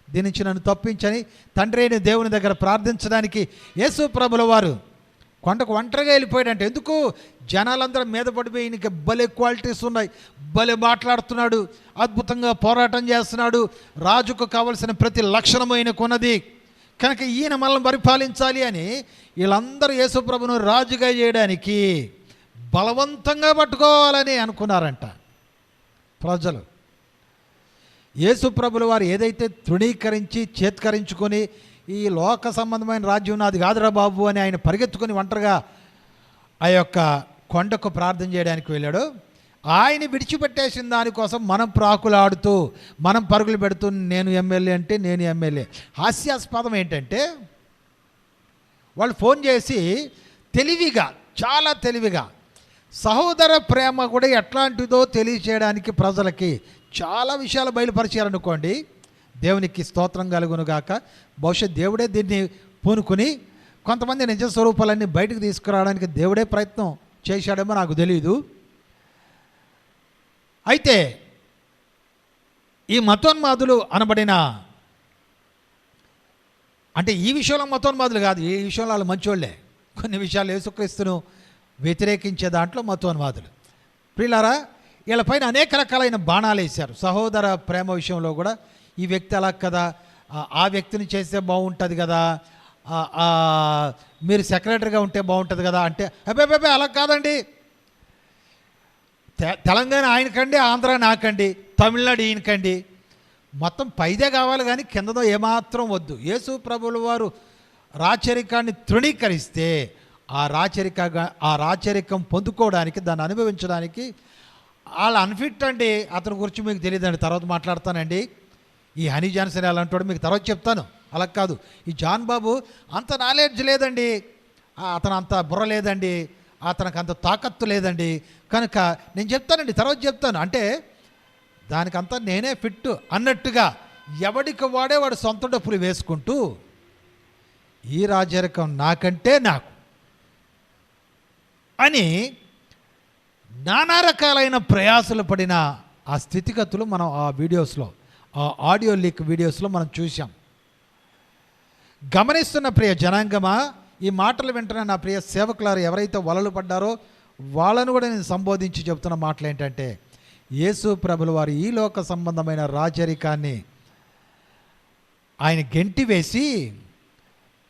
దీని నుంచి నన్ను తప్పించని తండ్రి అయిన దేవుని దగ్గర ప్రార్థించడానికి యేసు ప్రభుల వారు కొండకు ఒంటరిగా వెళ్ళిపోయాడంటే ఎందుకు? జనాలందరూ మీద పడిపోయి ఈయనకి భలే క్వాలిటీస్ ఉన్నాయి, భలే మాట్లాడుతున్నాడు, అద్భుతంగా పోరాటం చేస్తున్నాడు, రాజుకు కావలసిన ప్రతి లక్షణమైన కొన్నది కనుక ఈయన మనల్ని పరిపాలించాలి అని వీళ్ళందరూ యేసు ప్రభును రాజుగా చేయడానికి బలవంతంగా పట్టుకోవాలని అనుకున్నారంట ప్రజలు. యేసు ప్రభుల వారు ఏదైతే తృణీకరించి చేత్కరించుకొని ఈ లోక సంబంధమైన రాజ్యం నాది కాదురా బాబు అని ఆయన పరిగెత్తుకొని ఒంటరిగా ఆ యొక్క కొండకు ప్రార్థన చేయడానికి వెళ్ళాడు. ఆయన విడిచిపెట్టేసిన దానికోసం మనం ప్రాకులాడుతూ, మనం పరుగులు పెడుతూ నేను ఎమ్మెల్యే అంటే నేను ఎమ్మెల్యే. హాస్యాస్పదం ఏంటంటే వాళ్ళు ఫోన్ చేసి తెలివిగా, చాలా తెలివిగా సహోదర ప్రేమ కూడా ఎట్లాంటిదో తెలియచేయడానికి ప్రజలకి చాలా విషయాలు బయలుపరిచారనుకోండి. దేవునికి స్తోత్రం కలుగునుగాక. బహుశా దేవుడే దీన్ని పూనుకుని కొంతమంది నిజ స్వరూపాలన్నీ బయటకు తీసుకురావడానికి దేవుడే ప్రయత్నం చేశాడేమో నాకు తెలియదు. అయితే ఈ మతోన్మాదులు అనబడిన, అంటే ఈ విషయంలో మతోన్మాదులు కాదు, ఈ విషయంలో వాళ్ళు మంచోళ్ళే. కొన్ని విషయాలు యేసుక్రీస్తును వ్యతిరేకించే దాంట్లో మతోన్మాదులు. ప్రియులారా, వీళ్ళపైన అనేక రకాలైన బాణాలు వేశారు. సహోదర ప్రేమ విషయంలో కూడా ఈ వ్యక్తి అలా కదా, ఆ వ్యక్తిని చేస్తే బాగుంటుంది కదా, మీరు సెక్రటరీగా ఉంటే బాగుంటుంది కదా అంటే అబ్బే అలా కాదండి, తెలంగాణ ఆయనకండి, ఆంధ్ర నాకండి, తమిళనాడు ఈయనకండి, మొత్తం పైదే కావాలి కానీ కిందదో ఏమాత్రం వద్దు. యేసు ప్రభుల వారు రాచరికాన్ని తృణీకరిస్తే ఆ రాచరికం పొందుకోవడానికి, దాన్ని అనుభవించడానికి వాళ్ళు అన్ఫిట్ అండి. అతని గురించి మీకు తెలియదండి, తర్వాత మాట్లాడతానండి. ఈ హనీ జాన్సన్ అలాంటి వాడు మీకు తర్వాత చెప్తాను. అలా కాదు, ఈ జాన్ బాబు అంత నాలెడ్జ్ లేదండి, అతను అంత బుర్ర లేదండి, అతనికి అంత తాకత్తు లేదండి, కనుక నేను చెప్తానండి తర్వాత చెప్తాను అంటే దానికంతా నేనే ఫిట్ అన్నట్టుగా ఎవడికి వాడు సొంత డప్పులు వేసుకుంటూ ఈ రాజరికం నాకంటే నాకు అని నానా రకాలైన ప్రయాసలు పడిన ఆ స్థితిగతులు మనం ఆ వీడియోస్లో, ఆ ఆడియో లీక్ వీడియోస్లో మనం చూసాం. గమనిస్తున్న ప్రియ జనాంగమా, ఈ మాటలు వింటున్న నా ప్రియ సేవకులారు ఎవరైతే వలలు పడ్డారో వాళ్ళను కూడా నేను సంబోధించి చెబుతున్న మాటలు ఏంటంటే, యేసు ప్రభుల వారు ఈ లోక సంబంధమైన రాజరికాన్ని ఆయన గెంటి వేసి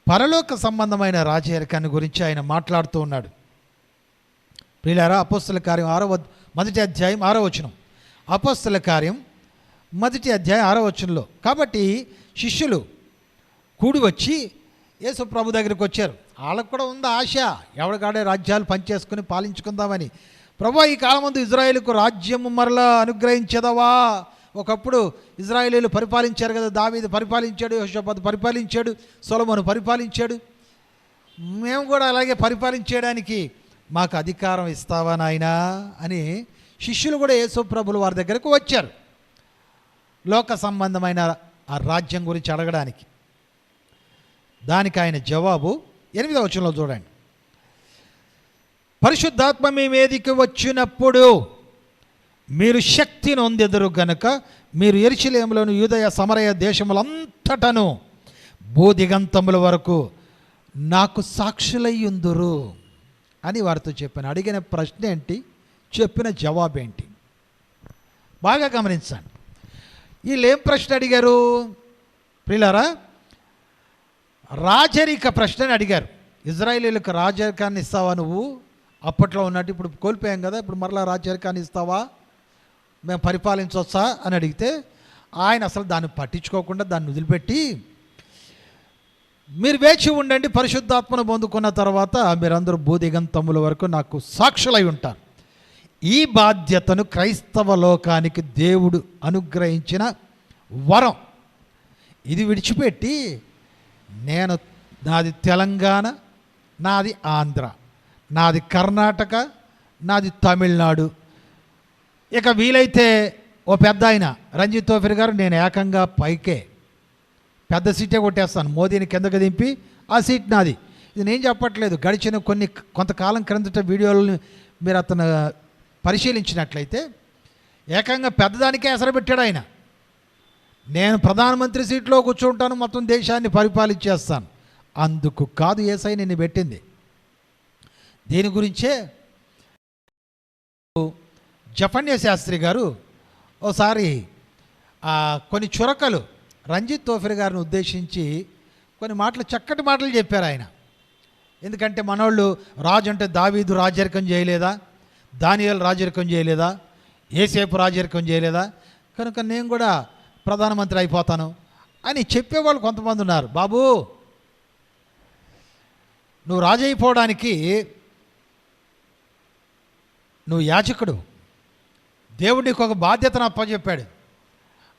పరలోక సంబంధమైన రాజరికాన్ని గురించి ఆయన మాట్లాడుతూ ఉన్నాడు. ప్రియులారా, అపోస్తల కార్యం మొదటి అధ్యాయం 6వ వచనం. అపోస్తల కార్యం మొదటి అధ్యాయం 6వ వచనంలో, కాబట్టి శిష్యులు కూడి వచ్చి యేసు ప్రభు దగ్గరికి వచ్చారు. వాళ్ళకు కూడా ఉంది ఆశ, ఎవరికాడే రాజ్యాలు పనిచేసుకుని పాలించుకుందామని. ప్రభు, ఈ కాలం ముందు ఇజ్రాయేలుకు రాజ్యము మరలా అనుగ్రహించదవా? ఒకప్పుడు ఇజ్రాయేలీలు పరిపాలించారు కదా, దావీదు పరిపాలించాడు, యెహోషాపాతు పరిపాలించాడు, సొలొమోను పరిపాలించాడు, మేము కూడా అలాగే పరిపాలించేయడానికి మాకు అధికారం ఇస్తావా నాయనా అని శిష్యులు కూడా యేసు ప్రభుల వారి దగ్గరకు వచ్చారు లోక సంబంధమైన ఆ రాజ్యం గురించి అడగడానికి. దానికి ఆయన జవాబు 8వ వచనంలో చూడండి. పరిశుద్ధాత్మ మీ మీదికి వచ్చినప్పుడు మీరు శక్తిని పొందెదరు గనుక మీరు యెరూషలేములోను యూదయ సమరయ దేశములంతటను భూదిగంతముల వరకు నాకు సాక్షులయ్యుందురు అని వారితో చెప్పాను. అడిగిన ప్రశ్న ఏంటి, చెప్పిన జవాబు ఏంటి? బాగా గమనించండి. వీళ్ళు ఏం ప్రశ్న అడిగారు ప్రియులారా? రాజరిక ప్రశ్నని అడిగారు. ఇజ్రాయేలీలకు రాజరికాన్ని ఇస్తావా నువ్వు? అప్పట్లో ఉన్నట్టు ఇప్పుడు కోల్పోయాం కదా, ఇప్పుడు మరలా రాజరికాన్ని ఇస్తావా, మేము పరిపాలించవచ్చా అని అడిగితే ఆయన అసలు దాన్ని పట్టించుకోకుండా దాన్ని వదిలిపెట్టి, మీరు వేచి ఉండండి, పరిశుద్ధాత్మను పొందుకున్న తర్వాత మీరందరూ భూదిగంతముల వరకు నాకు సాక్షులై ఉంటారు. ఈ బాధ్యతను క్రైస్తవ లోకానికి దేవుడు అనుగ్రహించిన వరం. ఇది విడిచిపెట్టి నాది తెలంగాణ, నాది ఆంధ్ర, నాది కర్ణాటక, నాది తమిళనాడు, ఇక వీలైతే ఓ పెద్ద ఆయన రంజిత్ తోఫిర్ గారు, నేను ఏకంగా పైకే పెద్ద సీటే కొట్టేస్తాను, మోదీని కిందకి దింపి ఆ సీట్ నాది. ఇది నేను చెప్పట్లేదు, గడిచిన కొంతకాలం క్రిందట వీడియోలను మీరు అతను పరిశీలించినట్లయితే ఏకంగా పెద్దదానికే ఎసరు పెట్టాడు ఆయన. నేను ప్రధానమంత్రి సీట్లో కూర్చుంటాను, మొత్తం దేశాన్ని పరిపాలించేస్తాను. అందుకు కాదు యేసయ్య నిన్ను పెట్టింది. దీని గురించే జఫన్య శాస్త్రి గారు ఓసారి కొన్ని చురకలు రంజిత్ తోఫిర్ గారిని ఉద్దేశించి కొన్ని మాటలు, చక్కటి మాటలు చెప్పారు ఆయన. ఎందుకంటే మనోళ్ళు రాజు అంటే దావీదు రాజరికం చేయలేదా, దానియేలు రాజరికం చేయలేదా, యేసేపు రాజరికం చేయలేదా, కనుక నేను కూడా ప్రధానమంత్రి అయిపోతాను అని చెప్పేవాళ్ళు కొంతమంది ఉన్నారు. బాబు, నువ్వు రాజు అయిపోవడానికి నువ్వు యాజకుడు, దేవుడు నీకు ఒక బాధ్యతను అప్పచెప్పాడు.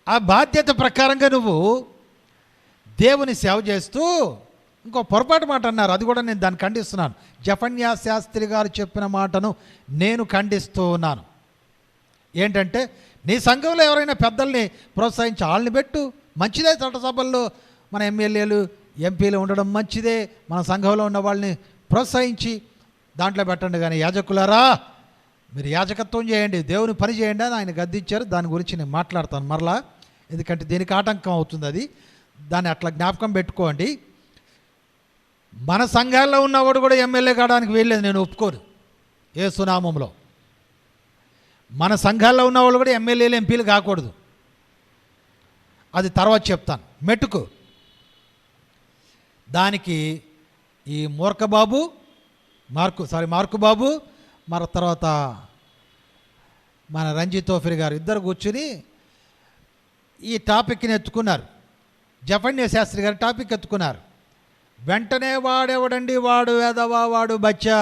ఆ బాధ్యత ప్రకారంగా నువ్వు దేవుని సేవ చేస్తూ ఇంకో పొరపాటు మాట అన్నారు, అది కూడా నేను దాన్ని ఖండిస్తున్నాను. జఫన్యా శాస్త్రి గారు చెప్పిన మాటను నేను ఖండిస్తూ ఉన్నాను. ఏంటంటే, నీ సంఘంలో ఎవరైనా పెద్దల్ని ప్రోత్సహించి వాళ్ళని పెట్టు, మంచిదే. చట్టసభల్లో మన ఎమ్మెల్యేలు ఎంపీలు ఉండడం మంచిదే, మన సంఘంలో ఉన్న వాళ్ళని ప్రోత్సహించి దాంట్లో పెట్టండి. కానీ యాజకులారా, మీరు యాజకత్వం చేయండి, దేవుని పని చేయండి అని ఆయన గద్దించారు. దాని గురించి నేను మాట్లాడతాను మరలా, ఎందుకంటే దీనికి ఆటంకం అవుతుంది. అది దాన్ని అట్లా జ్ఞాపకం పెట్టుకోండి. మన సంఘాల్లో ఉన్నవాడు కూడా ఎమ్మెల్యే కావడానికి వెళ్ళలేదు, నేను ఒప్పుకోను. యేసు నామములో మన సంఘాల్లో ఉన్నవాళ్ళు కూడా ఎమ్మెల్యేలు ఎంపీలు కాకూడదు. అది తర్వాత చెప్తాను. మెట్టుకు దానికి ఈ మార్కు బాబు మరి తర్వాత మన రంజిత్ తోఫిర్ గారు ఇద్దరు కూర్చుని ఈ టాపిక్ని ఎత్తుకున్నారు. జఫన్య శాస్త్రి గారు టాపిక్ ఎత్తుకున్నారు. వెంటనే వాడెవడండి, వాడు వేదవా, వాడు బచ్చా,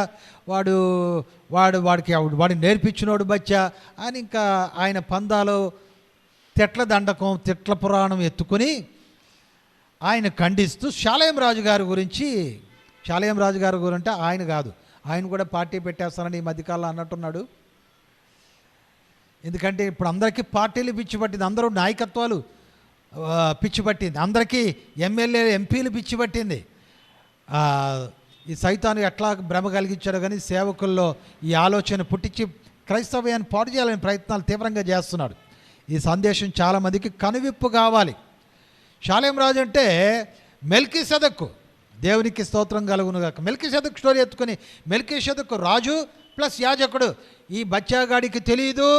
వాడికి వాడిని నేర్పించినోడు బచ్చా అని ఇంకా ఆయన పందాలు తిట్ల దండకం, తిట్ల పురాణం ఎత్తుకొని ఆయన ఖండిస్తూ షాలేం రాజు గారి గురించి, షాలేం రాజు గారి గురంటే ఆయన కాదు, ఆయన కూడా పార్టీ పెట్టేస్తానని ఈ మధ్యకాలంలో అన్నట్టున్నాడు. ఎందుకంటే ఇప్పుడు అందరికీ పార్టీలు పిచ్చి పట్టింది, అందరూ నాయకత్వాలు పిచ్చి పట్టింది, అందరికీ ఎమ్మెల్యేలు ఎంపీలు పిచ్చి పట్టింది. ఈ సైతాను ఎట్లా భ్రమ కలిగించాడో కానీ సేవకుల్లో ఈ ఆలోచన పుట్టించి క్రైస్తవ్యాన్ని పాటు చేయాలని ప్రయత్నాలు తీవ్రంగా చేస్తున్నాడు. ఈ సందేశం చాలామందికి కనువిప్పు కావాలి. షాలేం రాజు అంటే మెల్కీసెదెకు, దేవునికి స్తోత్రం కలుగునుగాక. మెల్కీసెదెకు స్టోరీ ఎత్తుకొని, మెల్కీసెదెకు రాజు ప్లస్ యాజకుడు. ఈ బచ్చాగాడికి తెలియదు,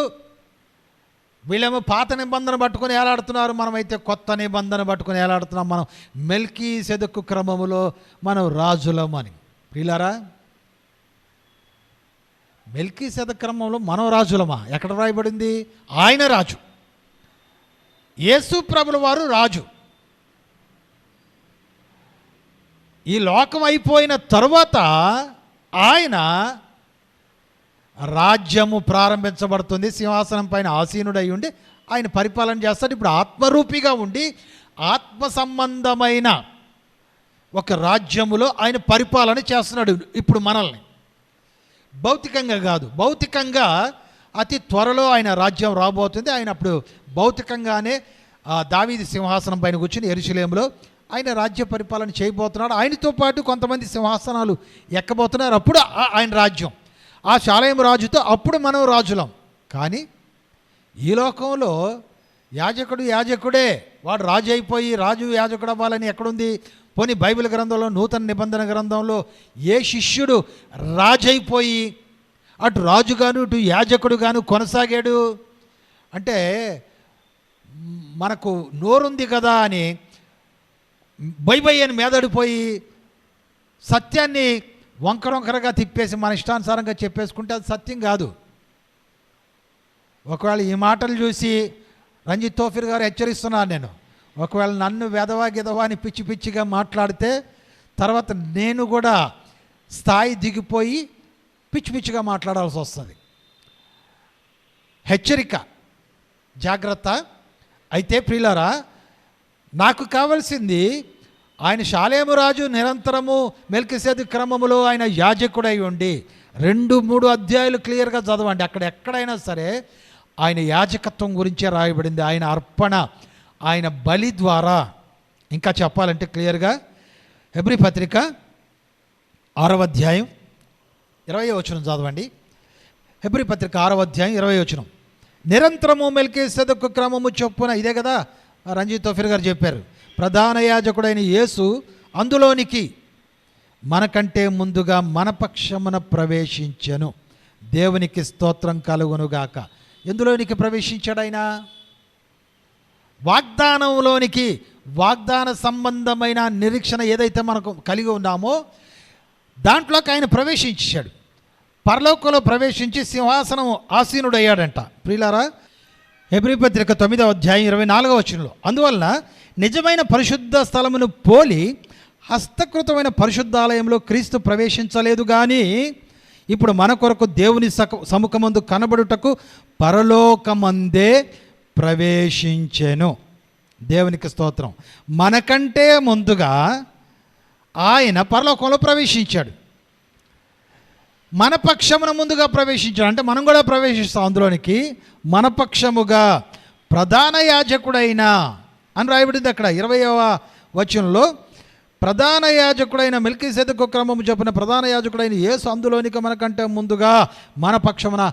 వీళ్ళేమో పాత నిబంధన పట్టుకొని ఏలాడుతున్నారు, మనమైతే కొత్త నిబంధన పట్టుకొని ఏలాడుతున్నాం. మనం మెల్కీసెదెకు క్రమములో మనం రాజులం అని. ప్రియులారా, మెల్కీసెదెకు క్రమంలో మనం రాజులమా? ఎక్కడ రాయబడింది? ఆయన రాజు, యేసు ప్రభుల వారు రాజు. ఈ లోకం అయిపోయిన తరువాత ఆయన రాజ్యము ప్రారంభించబడుతుంది. సింహాసనం పైన ఆసీనుడై ఉండి ఆయన పరిపాలన చేస్తాడు. ఇప్పుడు ఆత్మరూపిగా ఉండి ఆత్మ సంబంధమైన ఒక రాజ్యములో ఆయన పరిపాలన చేస్తున్నాడు ఇప్పుడు మనల్ని. భౌతికంగా కాదు, భౌతికంగా అతి త్వరలో ఆయన రాజ్యం రాబోతుంది. ఆయన అప్పుడు భౌతికంగానే దావీదు సింహాసనం పైన కూర్చుని యెరూషలేములో ఆయన రాజ్య పరిపాలన చేయబోతున్నాడు. ఆయనతో పాటు కొంతమంది సింహాసనాలు ఎక్కబోతున్నారు. అప్పుడు ఆయన రాజ్యం, ఆ షాలేం రాజుతో అప్పుడు మనం రాజులం. కానీ ఈ లోకంలో యాజకుడు యాజకుడే, వాడు రాజు అయిపోయి రాజు యాజకుడు అవ్వాలని ఎక్కడుంది? పోనీ బైబిల్ గ్రంథంలో, నూతన నిబంధన గ్రంథంలో ఏ శిష్యుడు రాజైపోయి అటు రాజుగాను ఇటు యాజకుడుగాను కొనసాగాడు? అంటే మనకు నోరుంది కదా అని బై అని మీదడిపోయి సత్యాన్ని వంకరొంకరగా తిప్పేసి మన ఇష్టానుసారంగా చెప్పేసుకుంటే అది సత్యం కాదు. ఒకవేళ ఈ మాటలు చూసి రంజిత్ తోఫీర్ గారు హెచ్చరిస్తున్నాను నేను, ఒకవేళ నన్ను వెధవా గిదవా అని పిచ్చి పిచ్చిగా మాట్లాడితే తర్వాత నేను కూడా స్థాయి దిగిపోయి పిచ్చి పిచ్చిగా మాట్లాడాల్సి వస్తుంది. హెచ్చరిక, జాగ్రత్త. అయితే ప్రియులారా, నాకు కావాల్సింది ఆయన షాలేము రాజు నిరంతరము మెల్కీసెదెకు క్రమములో ఆయన యాజకుడై ఉండి 2-3 అధ్యాయులు క్లియర్గా చదవండి. అక్కడ ఎక్కడైనా సరే ఆయన యాజకత్వం గురించే రాయబడింది, ఆయన అర్పణ, ఆయన బలి ద్వారా. ఇంకా చెప్పాలంటే క్లియర్గా హెబ్రీ పత్రిక 6వ అధ్యాయం 20వ వచనం చదవండి. హెబ్రీ పత్రిక 6వ అధ్యాయం 20వ వచనం. నిరంతరము మెల్కీసెదెకు క్రమము చొప్పున, ఇదే కదా రంజిత్ తోఫీర్ గారు చెప్పారు, ప్రధాన యాజకుడైన యేసు అందులోనికి మనకంటే ముందుగా మన పక్షమున ప్రవేశించెను. దేవునికి స్తోత్రం కలుగునుగాక. ఎందులోనికి ప్రవేశించాడు ఆయన? వాగ్దానంలోనికి. వాగ్దాన సంబంధమైన నిరీక్షణ ఏదైతే మనకు కలిగి ఉన్నామో దాంట్లోకి ఆయన ప్రవేశించాడు. పరలోకంలో ప్రవేశించి సింహాసనం ఆసీనుడయ్యాడంట. ప్రియులారా, హెబ్రీ పత్రిక 9వ అధ్యాయం 24వ వచనంలో, అందువలన నిజమైన పరిశుద్ధ స్థలమును పోలి హస్తకృతమైన పరిశుద్ధాలయంలో క్రీస్తు ప్రవేశించలేదు, కానీ ఇప్పుడు మన కొరకు దేవుని సముఖమందు కనబడుటకు పరలోకమందే ప్రవేశించెను. దేవునికి స్తోత్రం. మనకంటే ముందుగా ఆయన పరలోకంలో ప్రవేశించాడు, మన పక్షమున ముందుగా ప్రవేశించాడు. అంటే మనం కూడా ప్రవేశిస్తాం అందులోనికి. మన పక్షముగా ప్రధాన యాజకుడైన అని రాయబడింది అక్కడ 20వ వచనంలో. ప్రధాన యాజకుడైన మెల్కీసెదెకు క్రమము చొప్పున ప్రధాన యాజకుడైన యేసు అందులోనికి మనకంటే ముందుగా మన పక్షమున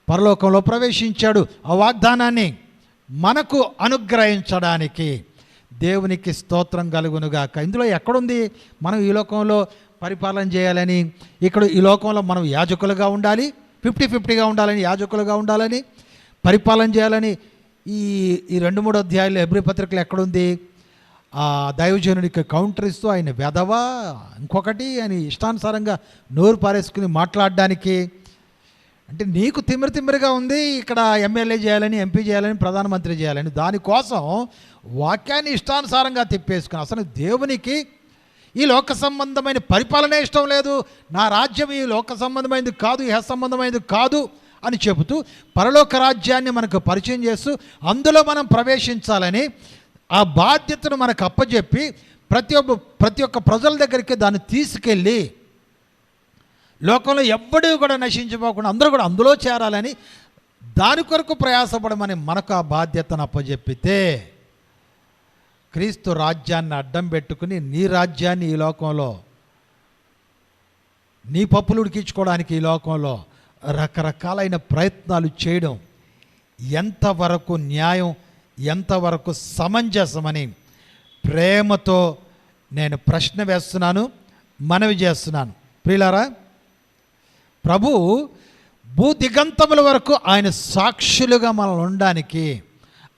పరలోకంలో ప్రవేశించాడు. ఆ వాగ్దానాన్ని మనకు అనుగ్రహించడానికి దేవునికి స్తోత్రం కలుగునుగాక. ఇందులో ఎక్కడుంది మనం ఈ లోకంలో పరిపాలన చేయాలని? ఇక్కడ ఈ లోకంలో మనం యాజకులుగా ఉండాలి, 50-50గా ఉండాలని, యాజకులుగా ఉండాలని, పరిపాలన చేయాలని. ఈ 2-3 అధ్యాయులు హెబ్రీ పత్రికలు ఎక్కడుంది? ఆ దైవజనుడికి కౌంటర్ ఇస్తూ ఆయన వెధవా, ఇంకొకటి అని ఇష్టానుసారంగా నోరు పారేసుకుని మాట్లాడడానికి. అంటే నీకు తిమ్మిరిగా ఉంది ఇక్కడ ఎమ్మెల్యే చేయాలని, ఎంపీ చేయాలని, ప్రధానమంత్రి చేయాలని. దానికోసం వాక్యాన్ని ఇష్టానుసారంగా తిప్పేసుకుని అసలు దేవునికి ఈ లోక సంబంధమైన పరిపాలనే ఇష్టం లేదు. నా రాజ్యం ఈ లోక సంబంధమైనది కాదు, ఇహ సంబంధమైనది కాదు అని చెబుతూ పరలోక రాజ్యాన్ని మనకు పరిచయం చేస్తూ అందులో మనం ప్రవేశించాలని ఆ బాధ్యతను మనకు అప్పచెప్పి ప్రతి ఒక్క ప్రజల దగ్గరికి దాన్ని తీసుకెళ్ళి లోకంలో ఎవ్వడూ కూడా నశించిపోకుండా అందరూ కూడా అందులో చేరాలని దాని కొరకు ప్రయాసపడమని మనకు ఆ బాధ్యతను అప్పచెప్పితే క్రీస్తు రాజ్యాన్ని అడ్డం పెట్టుకుని నీ రాజ్యాన్ని ఈ లోకంలో నీ పప్పులు ఉడికించుకోవడానికి ఈ లోకంలో రకరకాలైన ప్రయత్నాలు చేయడం ఎంతవరకు న్యాయం, ఎంతవరకు సమంజసమని ప్రేమతో నేను ప్రశ్న వేస్తున్నాను, మనవి చేస్తున్నాను. ప్రియులారా, ప్రభు భూదిగంతముల వరకు ఆయన సాక్షులుగా మనల్ని ఉండడానికి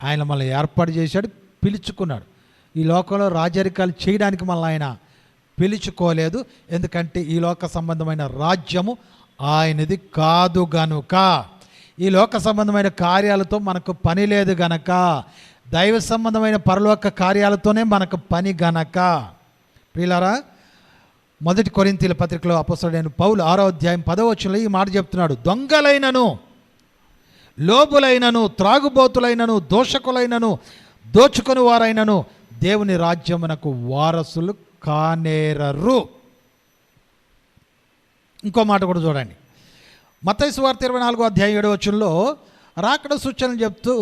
ఆయన మనల్ని ఏర్పాటు చేశాడు, పిలుచుకున్నాడు. ఈ లోకంలో రాజరికాలు చేయడానికి మనల్ని ఆయన పిలుచుకోలేదు. ఎందుకంటే ఈ లోక సంబంధమైన రాజ్యము ఆయనది కాదు గనుక, ఈ లోక సంబంధమైన కార్యాలతో మనకు పని లేదు గనక, దైవ సంబంధమైన పరలోక కార్యాలతోనే మనకు పని గనక. ప్రియులారా, 1 కొరింథీయుల పత్రికలో అపోస్తలుడైన పౌలు 6వ అధ్యాయం 10వ వచనంలో ఈ మాట చెప్తున్నాడు. దొంగలైనను, లోబులైనను, త్రాగుబోతులైనను, దోషకులైనను, దోచుకొని వారైనను దేవుని రాజ్యమునకు వారసులు కానేరరు. ఇంకో మాట కూడా చూడండి. మత్తయి సువార్త 24వ అధ్యాయం 7వ వచనంలో రాకడ సూచనలు చెప్తూ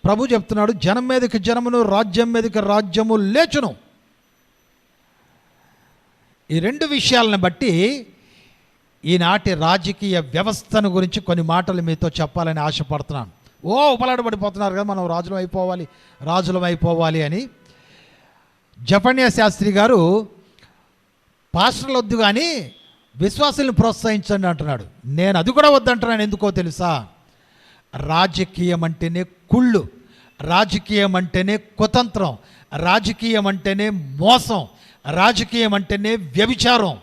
ప్రభు చెప్తున్నాడు, జనం మీదకి జనమును, రాజ్యం మీదకి రాజ్యము లేచును. ఈ రెండు విషయాలను బట్టి ఈనాటి రాజకీయ వ్యవస్థను గురించి కొన్ని మాటలు మీతో చెప్పాలని ఆశపడుతున్నాను. ఉపలాడబడిపోతున్నారు కదా, మనం రాజులం అయిపోవాలి అని. జఫన్యా శాస్త్రి గారు పాస్టర్లు వద్దు కానీ విశ్వాసులను ప్రోత్సహించండి అంటున్నాడు. నేను అది కూడా వద్దంటున్నాను. ఎందుకో తెలుసా? రాజకీయం అంటేనే కుళ్ళు, రాజకీయం అంటేనే కుతంత్రం, రాజకీయం అంటేనే మోసం, రాజకీయం అంటేనే వ్యభిచారం,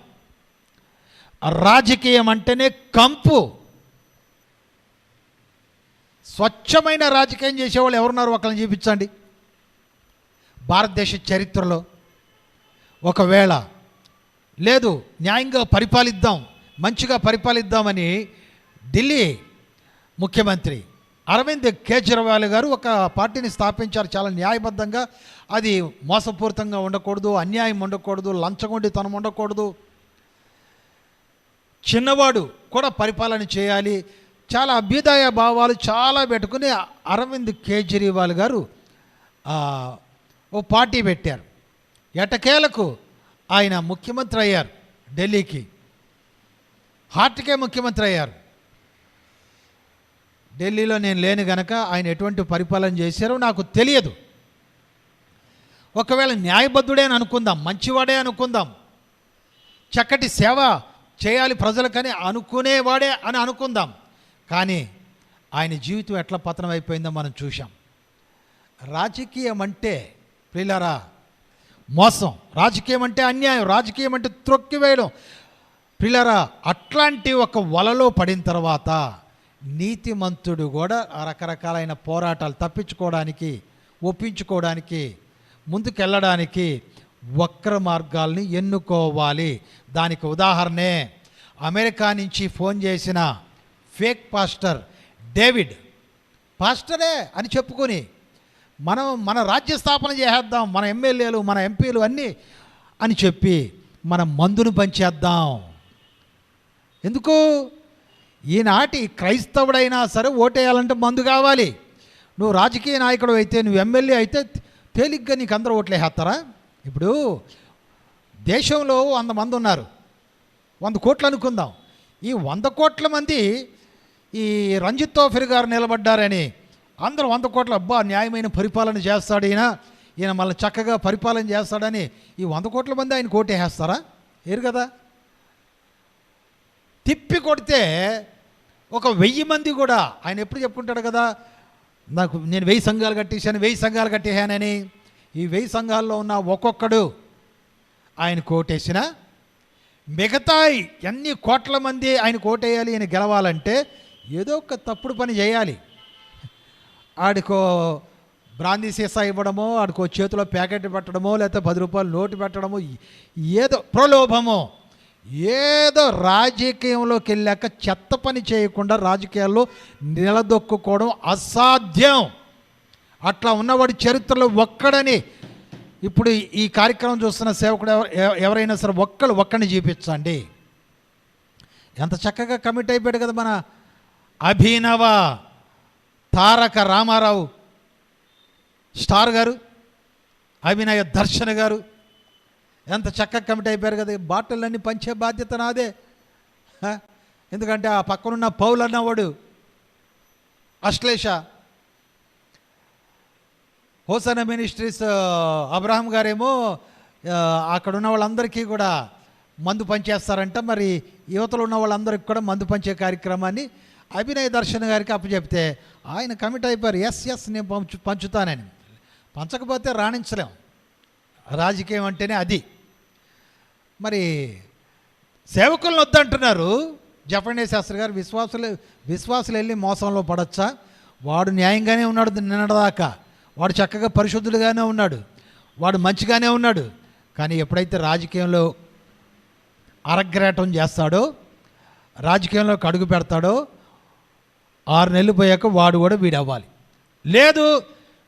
రాజకీయం అంటేనే కంపు. స్వచ్ఛమైన రాజకీయం చేసేవాళ్ళు ఎవరున్నారు? ఒకరిని చూపించండి. భారతదేశ చరిత్రలో ఒకవేళ లేదు, న్యాయంగా పరిపాలిద్దాం, మంచిగా పరిపాలిద్దామని ఢిల్లీ ముఖ్యమంత్రి అరవింద్ కేజ్రీవాల్ గారు ఒక పార్టీని స్థాపించారు. చాలా న్యాయబద్ధంగా, అది మోసపూరితంగా ఉండకూడదు, అన్యాయం ఉండకూడదు, లంచగొండితనం ఉండకూడదు, చిన్నవాడు కూడా పరిపాలన చేయాలి, చాలా అభ్యుదయ భావాలు చాలా పెట్టుకుని అరవింద్ కేజ్రీవాల్ గారు ఓ పార్టీ పెట్టారు. ఎటకేలకు ఆయన ముఖ్యమంత్రి అయ్యారు. ఢిల్లీకి హార్ట్కే ముఖ్యమంత్రి అయ్యారు. ఢిల్లీలో నేను లేను గనక ఆయన ఎటువంటి పరిపాలన చేశారో నాకు తెలియదు. ఒకవేళ న్యాయబద్ధుడే అని అనుకుందాం, మంచివాడే అనుకుందాం, చక్కటి సేవ చేయాలి ప్రజలకని అనుకునేవాడే అని అనుకుందాం. కానీ ఆయన జీవితం ఎట్లా పతనం అయిపోయిందో మనం చూసాం. రాజకీయం అంటే ప్రియులారా మోసం, రాజకీయం అంటే అన్యాయం, రాజకీయం అంటే త్రొక్కివేయడం. ప్రియులారా, అట్లాంటి ఒక వలలో పడిన తర్వాత నీతిమంతుడు కూడా రకరకాలైన పోరాటాలు తప్పించుకోవడానికి, ఒప్పించుకోవడానికి, ముందుకెళ్ళడానికి వక్ర మార్గాల్ని ఎన్నుకోవాలి. దానికి ఉదాహరణే అమెరికా నుంచి ఫోన్ చేసిన ఫేక్ పాస్టర్ డేవిడ్. పాస్టరే అని చెప్పుకొని మన రాజ్య స్థాపన చేసేద్దాం, మన ఎమ్మెల్యేలు, మన ఎంపీలు అన్నీ అని చెప్పి మనం మందును పంచేద్దాం. ఎందుకు? ఈనాటి క్రైస్తవుడైనా సరే ఓటేయాలంటే మందు కావాలి. నువ్వు రాజకీయ నాయకుడు అయితే, నువ్వు ఎమ్మెల్యే అయితే తేలిగ్గా నీకు అందరూ ఓట్లేసేస్తారా? ఇప్పుడు దేశంలో 100 మంది ఉన్నారు, 100 కోట్లు అనుకుందాం. ఈ 100 కోట్ల మంది ఈ రంజిత్ తోఫిర్ గారు నిలబడ్డారని అందరూ 100 కోట్ల అబ్బా న్యాయమైన పరిపాలన చేస్తాడు ఈయన మళ్ళీ చక్కగా పరిపాలన చేస్తాడని ఈ 100 కోట్ల మంది ఆయన కోటేసేస్తారా? ఏరు కదా. తిప్పి కొడితే ఒక 1000 మంది కూడా ఆయన ఎప్పుడు చెప్పుకుంటాడు కదా, నేను 1000 సంఘాలు కట్టేశాను, 1000 సంఘాలు కట్టేశానని. ఈ 1000 సంఘాల్లో ఉన్న ఒక్కొక్కడు ఆయన కోటేసిన మిగతా ఎన్ని కోట్ల మంది ఆయన కోటేయాలి, ఆయన గెలవాలంటే ఏదో ఒక తప్పుడు పని చేయాలి. ఆడికో బ్రాందీ సీసా ఇవ్వడమో, ఆడికో చేతిలో ప్యాకెట్ పెట్టడమో, లేకపోతే 10 రూపాయలు నోటు పెట్టడమో, ఏదో ప్రలోభమో, ఏదో రాజకీయంలోకి వెళ్ళాక చెత్త పని చేయకుండా రాజకీయాల్లో నిలదొక్కుకోవడం అసాధ్యం. అట్లా ఉన్నవాడి చరిత్రలో ఒక్కడని ఇప్పుడు ఈ కార్యక్రమం చూస్తున్న సేవకుడు ఎవరైనా సరే ఒక్కడిని చూపించండి. ఎంత చక్కగా కమిట్ అయిపోయాడు కదా మన అభినవ తారక రామారావు స్టార్ గారు, అభినయ దర్శన్ గారు ఎంత చక్కగా కమిట్ అయిపోయారు కదా. బాటలన్నీ పంచే బాధ్యత నాదే. ఎందుకంటే ఆ పక్కనున్న పౌలు అన్నవాడు అశ్లేష, హోసన మినిస్ట్రీస్ అబ్రహాం గారేమో అక్కడ ఉన్న వాళ్ళందరికీ కూడా మందు పంచేస్తారంట. మరి యువతలో ఉన్న వాళ్ళందరికీ కూడా మందు పంచే కార్యక్రమాన్ని అభినయ దర్శన్ గారికి అప్పచెప్తే ఆయన కమిట్ అయిపోయారు. ఎస్ నేను పంచుతానని. పంచకపోతే రాణించలేం. రాజకీయం అంటేనే అది. మరి సేవకులను వద్దంటున్నారు. జపండే శాస్త్రి గారు, విశ్వాసులు వెళ్ళి మోసంలో పడచ్చా? వాడు న్యాయంగానే ఉన్నాడు నిన్నదాకా, వాడు చక్కగా పరిశుద్ధుడుగానే ఉన్నాడు, వాడు మంచిగానే ఉన్నాడు. కానీ ఎప్పుడైతే రాజకీయంలో అరగ్రాటం చేస్తాడో, రాజకీయంలోకి అడుగు పెడతాడో 6 నెలలు పోయాక వాడు కూడా వీడవ్వాలి. లేదు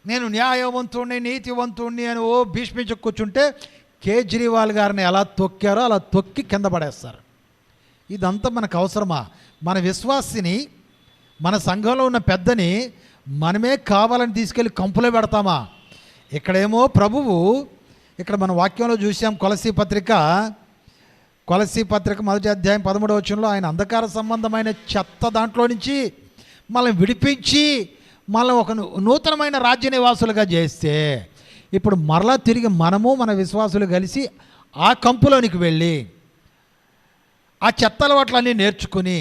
నేను న్యాయవంతుణ్ణి నీతివంతుణ్ణి అని భీష్మించి కూర్చుంటే కేజ్రీవాల్ గారిని ఎలా తొక్కారో అలా తొక్కి కింద పడేస్తారు. ఇదంతా మనకు అవసరమా? మన విశ్వాసిని, మన సంఘంలో ఉన్న పెద్దని మనమే కావాలని తీసుకెళ్ళి కంపులో పెడతామా? ఇక్కడేమో ప్రభువు, ఇక్కడ మన వాక్యంలో చూసాం కొలసీ పత్రిక 1వ అధ్యాయం 13వ వచనంలో ఆయన అంధకార సంబంధమైన చెత్త దాంట్లో నుంచి మనల్ని విడిపించి మళ్ళీ ఒక నూతనమైన రాజ్య నివాసులుగా చేస్తే ఇప్పుడు మరలా తిరిగి మనము మన విశ్వాసులు కలిసి ఆ కంపులోనికి వెళ్ళి ఆ చెత్త అలవాట్లన్నీ నేర్చుకుని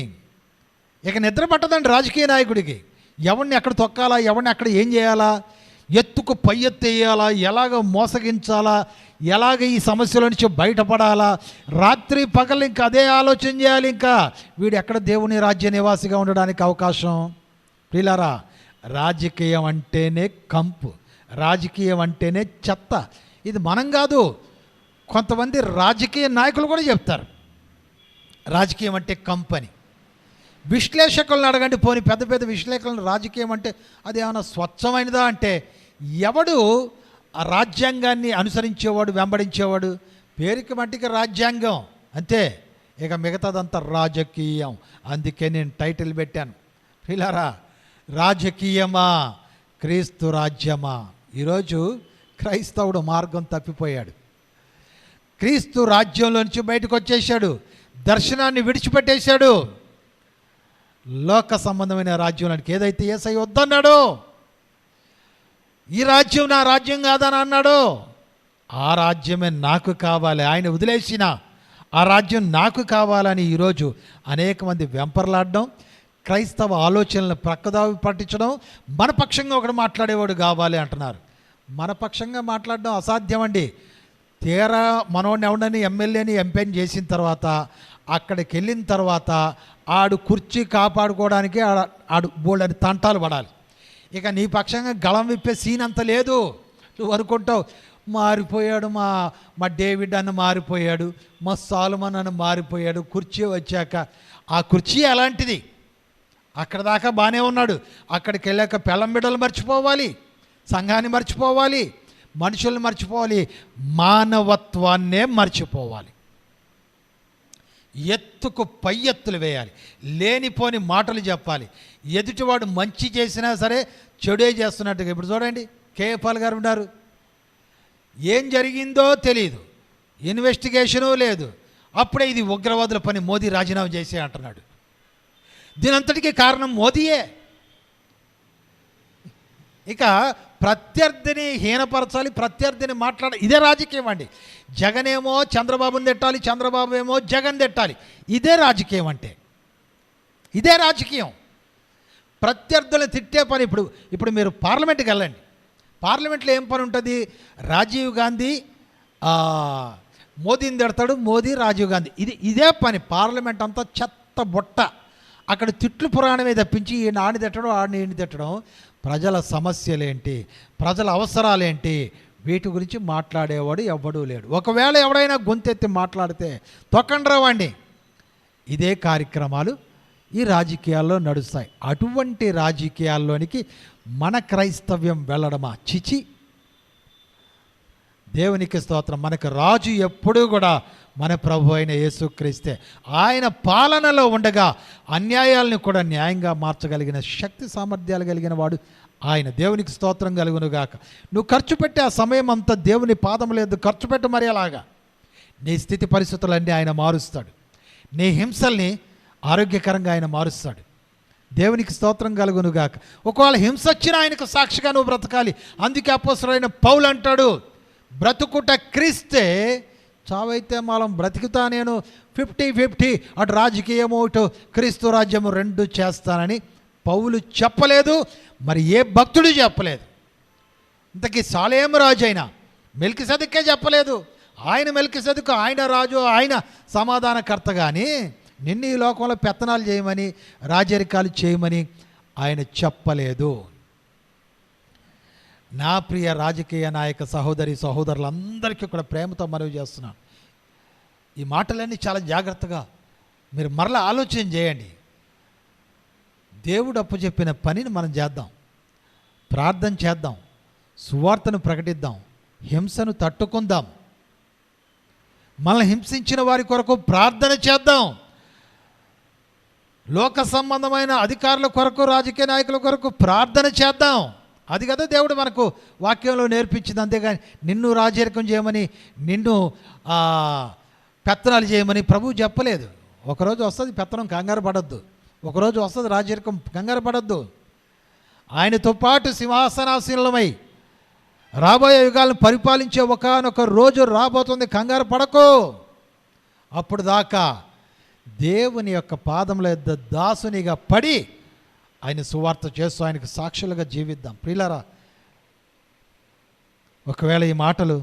ఇక నిద్ర పట్టదండి రాజకీయ నాయకుడికి. ఎవరిని ఎక్కడ తొక్కాలా, ఎవరిని అక్కడ ఏం చేయాలా, ఎత్తుకు పై ఎత్తు వేయాలా, ఎలాగ మోసగించాలా, ఎలాగ ఈ సమస్యల నుంచి బయటపడాలా, రాత్రి పగలు ఇంకా అదే ఆలోచన చేయాలి. ఇంకా వీడు ఎక్కడ దేవుని రాజ్య నివాసిగా ఉండడానికి అవకాశం? ప్రియులారా, రాజకీయం అంటేనే కంపు, రాజకీయం అంటేనే చెత్త. ఇది మనం కాదు, కొంతమంది రాజకీయ నాయకులు కూడా చెప్తారు రాజకీయం అంటే కంపని. విశ్లేషకులను అడగండి, పోని పెద్ద పెద్ద విశ్లేషకులను, రాజకీయం అంటే అది ఏమైనా స్వచ్ఛమైనదా అంటే ఎవడు ఆ రాజ్యాంగాన్ని అనుసరించేవాడు, వెంబడించేవాడు? పేరుకి మట్టికి రాజ్యాంగం అంతే, ఇక మిగతాదంతా రాజకీయం. అందుకే నేను టైటిల్ పెట్టాను, పిల్లరా రాజకీయమా క్రీస్తు రాజ్యమా? ఈరోజు క్రైస్తవుడు మార్గం తప్పిపోయాడు, క్రీస్తు రాజ్యంలో నుంచి బయటకు వచ్చేసాడు, దర్శనాన్ని విడిచిపెట్టేశాడు. లోక సంబంధమైన రాజ్యంలోనికి ఏదైతే యేసయ్య వద్దన్నాడో, ఈ రాజ్యం నా రాజ్యం కాదని అన్నాడో, ఆ రాజ్యమే నాకు కావాలి, ఆయన వదిలేసిన ఆ రాజ్యం నాకు కావాలని ఈరోజు అనేక మంది వెంపర్లాడడం, క్రైస్తవ ఆలోచనలను ప్రక్కదావి పట్టించడం, మన పక్షంగా ఒకడు మాట్లాడేవాడు కావాలి అంటున్నారు. మన పక్షంగా మాట్లాడడం అసాధ్యం అండి. తీరా మనోడిని ఎవడని ఎమ్మెల్యేని ఎంపీని చేసిన తర్వాత అక్కడికి వెళ్ళిన తర్వాత ఆడు కుర్చీ కాపాడుకోవడానికి ఆడు బోల్డని తంటాలు పడాలి. ఇక నీ పక్షంగా గళం విప్పే సీన్ అంత లేదు. నువ్వు అనుకుంటావు మారిపోయాడు, మా డేవిడ్ అన్న మారిపోయాడు, మా సాల్మన్ అన్న మారిపోయాడు. కుర్చీ వచ్చాక ఆ కుర్చీ అలాంటిది, అక్కడ దాకా బాగానే ఉన్నాడు, అక్కడికి వెళ్ళాక పెళ్ళం బిడ్డలు మర్చిపోవాలి, సంఘాన్ని మర్చిపోవాలి, మనుషుల్ని మర్చిపోవాలి, మానవత్వాన్నే మర్చిపోవాలి. ఎత్తుకు పై ఎత్తులు వేయాలి, లేనిపోని మాటలు చెప్పాలి. ఎదుటివాడు మంచి చేసినా సరే చెడే చేస్తున్నట్టుగా. ఇప్పుడు చూడండి, కేపాల్ గారు ఉన్నారు, ఏం జరిగిందో తెలియదు, ఇన్వెస్టిగేషను లేదు, అప్పుడే ఇది ఉగ్రవాదుల పని, మోదీ రాజీనామా చేసే అంటున్నాడు. దీనంతటికీ కారణం మోదీయే. ఇక ప్రత్యర్థిని హీనపరచాలి, ప్రత్యర్థిని మాట్లాడాలి, ఇదే రాజకీయం అండి. జగన్ ఏమో చంద్రబాబుని తిట్టాలి, చంద్రబాబు ఏమో జగన్ తిట్టాలి, ఇదే రాజకీయం అంటే, ఇదే రాజకీయం. ప్రత్యర్థులను తిట్టే పని. ఇప్పుడు మీరు పార్లమెంట్కి వెళ్ళండి, పార్లమెంట్లో ఏం పని ఉంటుంది? రాజీవ్ గాంధీ మోదీని తిడతాడు, మోదీ రాజీవ్ గాంధీ, ఇదే పని. పార్లమెంట్ అంతా చెత్త బొట్ట. అక్కడ తిట్లు పురాణమే తప్పించి ఈయన ఆడిని తిట్టడం, ఆడిని ఈయన తిట్టడం. ప్రజల సమస్యలేంటి, ప్రజల అవసరాలేంటి, వీటి గురించి మాట్లాడేవాడు ఎవ్వడూ లేడు. ఒకవేళ ఎవడైనా గొంతెత్తి మాట్లాడితే తొక్కండ్రవండి. ఇదే కార్యక్రమాలు ఈ రాజకీయాల్లో నడుస్తాయి. అటువంటి రాజకీయాల్లోనికి మన క్రైస్తవ్యం వెళ్ళడమా? చిచి. దేవునికి స్తోత్రం. మనకు రాజు ఎప్పుడూ కూడా మన ప్రభు అయిన యేసుక్రీస్తే. ఆయన పాలనలో ఉండగా అన్యాయాలను కూడా న్యాయంగా మార్చగలిగిన శక్తి సామర్థ్యాలు కలిగిన వాడు ఆయన. దేవునికి స్తోత్రం కలుగునుగాక. నువ్వు ఖర్చు పెట్టే ఆ సమయం అంతా దేవుని పాదం లేదు ఖర్చు పెట్టు. మరి అలాగా నీ స్థితి పరిస్థితులన్నీ ఆయన మారుస్తాడు. నీ హింసల్ని ఆరోగ్యకరంగా ఆయన మారుస్తాడు. దేవునికి స్తోత్రం కలుగునుగాక. ఒకవేళ హింస వచ్చినా ఆయనకు సాక్షిగా నువ్వు బ్రతకాలి. అందుకే అపోస్తలుడైన పౌలు అంటాడు, బ్రతుకుట క్రీస్తే, చావైతే మనం బ్రతికుతా, నేను 50-50 అటు రాజకీయము ఇటు క్రీస్తు రాజ్యము రెండు చేస్తానని పౌలు చెప్పలేదు. మరి ఏ భక్తుడు చెప్పలేదు. ఇంతకీ సాలేము రాజు అయినా మెల్కిసెదెకే చెప్పలేదు. ఆయన మెల్కిసెదెకు ఆయన రాజు, ఆయన సమాధానకర్త. కానీ నిన్ను ఈ లోకంలో పెత్తనాలు చేయమని రాజరికాలు చేయమని ఆయన చెప్పలేదు. నా ప్రియ రాజకీయ నాయక సహోదరి సహోదరులందరికీ కూడా ప్రేమతో మనవి చేస్తున్నాను. ఈ మాటలన్నీ చాలా జాగ్రత్తగా మీరు మరలా ఆలోచన చేయండి. దేవుడు అప్పచెప్పిన పనిని మనం చేద్దాం, ప్రార్థన చేద్దాం, సువార్తను ప్రకటిద్దాం, హింసను తట్టుకుందాం, మనల్ని హింసించిన వారి కొరకు ప్రార్థన చేద్దాం, లోక సంబంధమైన అధికారుల కొరకు రాజకీయ నాయకుల కొరకు ప్రార్థన చేద్దాం. అది కదా దేవుడు మనకు వాక్యంలో నేర్పించింది. అంతేగాని నిన్ను రాజరికం చేయమని, నిన్ను పెత్తనాలు చేయమని ప్రభువు చెప్పలేదు. ఒకరోజు వస్తుంది పెత్తనం, కంగారు పడద్దు. ఒకరోజు వస్తుంది రాజరికం, కంగారు పడద్దు. ఆయనతో పాటు సింహాసనాసీనులమై రాబోయే యుగాలను పరిపాలించే ఒకానొక రోజు రాబోతుంది, కంగారు పడకు. అప్పుడు దాకా దేవుని యొక్క పాదముల యొద్ద దాసునిగా పడి ఆయన సువార్త చేస్తూ ఆయనకు సాక్షులుగా జీవిద్దాం. ప్రియులారా, ఒకవేళ ఈ మాటలు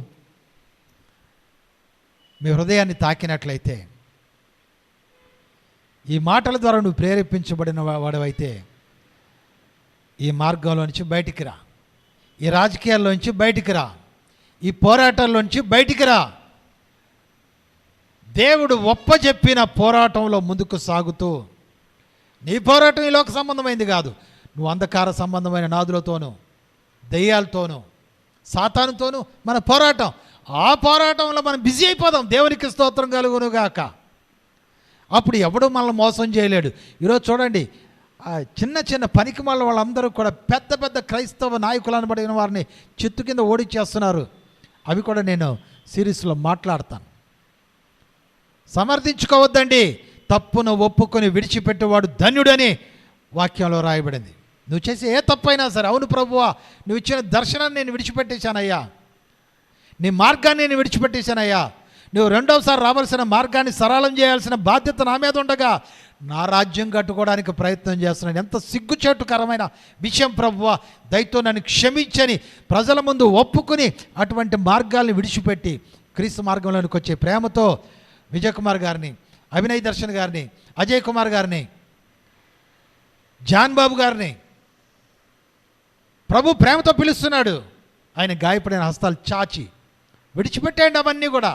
మీ హృదయాన్ని తాకినట్లయితే, ఈ మాటల ద్వారా నువ్వు ప్రేరేపించబడిన వాడవైతే ఈ మార్గంలో నుంచి బయటికి రా, ఈ రాజకీయాల్లో నుంచి బయటికి రా, ఈ పోరాటాల్లో నుంచి బయటికి రా. దేవుడు ఒప్పజెప్పిన పోరాటంలో ముందుకు సాగుతూ, నీ పోరాటం ఈ లోక సంబంధమైంది కాదు. నువ్వు అంధకార సంబంధమైన నాదులతోనూ దెయ్యాలతోనూ సాతానుతోనూ మన పోరాటం. ఆ పోరాటంలో మనం బిజీ అయిపోదాం. దేవునికి స్తోత్రం కలుగునుగాక. అప్పుడు ఎవడు మనల్ని మోసం చేయలేడు. ఈరోజు చూడండి, చిన్న చిన్న పనికి వాళ్ళందరూ కూడా పెద్ద పెద్ద క్రైస్తవ నాయకులు అనబడిన వారిని చిత్తు కింద ఓడిచేస్తున్నారు. అవి కూడా నేను సిరీస్లో మాట్లాడతాను. సమర్థించుకోవద్దండి. తప్పును ఒప్పుకొని విడిచిపెట్టేవాడు ధన్యుడని వాక్యంలో రాయబడింది. నువ్వు చేసే ఏ తప్పైనా సరే, అవును ప్రభువా, నువ్వు ఇచ్చిన దర్శనాన్ని నేను విడిచిపెట్టేశానయ్యా, నీ మార్గాన్ని నేను విడిచిపెట్టేశానయ్యా, నువ్వు రెండవసారి రావాల్సిన మార్గాన్ని సరళం చేయాల్సిన బాధ్యత నా మీద ఉండగా నా రాజ్యం కట్టుకోవడానికి ప్రయత్నం చేస్తున్నాను. ఎంత సిగ్గుచేటుకరమైన విషయం ప్రభువా, దయతో నన్ను క్షమించని ప్రజల ముందు ఒప్పుకుని అటువంటి మార్గాల్ని విడిచిపెట్టి క్రీస్తు మార్గంలోనికి వచ్చే ప్రేమతో విజయ్ కుమార్ గారిని, అభినయ్ దర్శన్ గారిని, అజయ్ కుమార్ గారిని, జాన్ బాబు గారిని ప్రభు ప్రేమతో పిలుస్తున్నాడు. ఆయన గాయపడిన హస్తాలు చాచి విడిచిపెట్టేయండి అవన్నీ కూడా.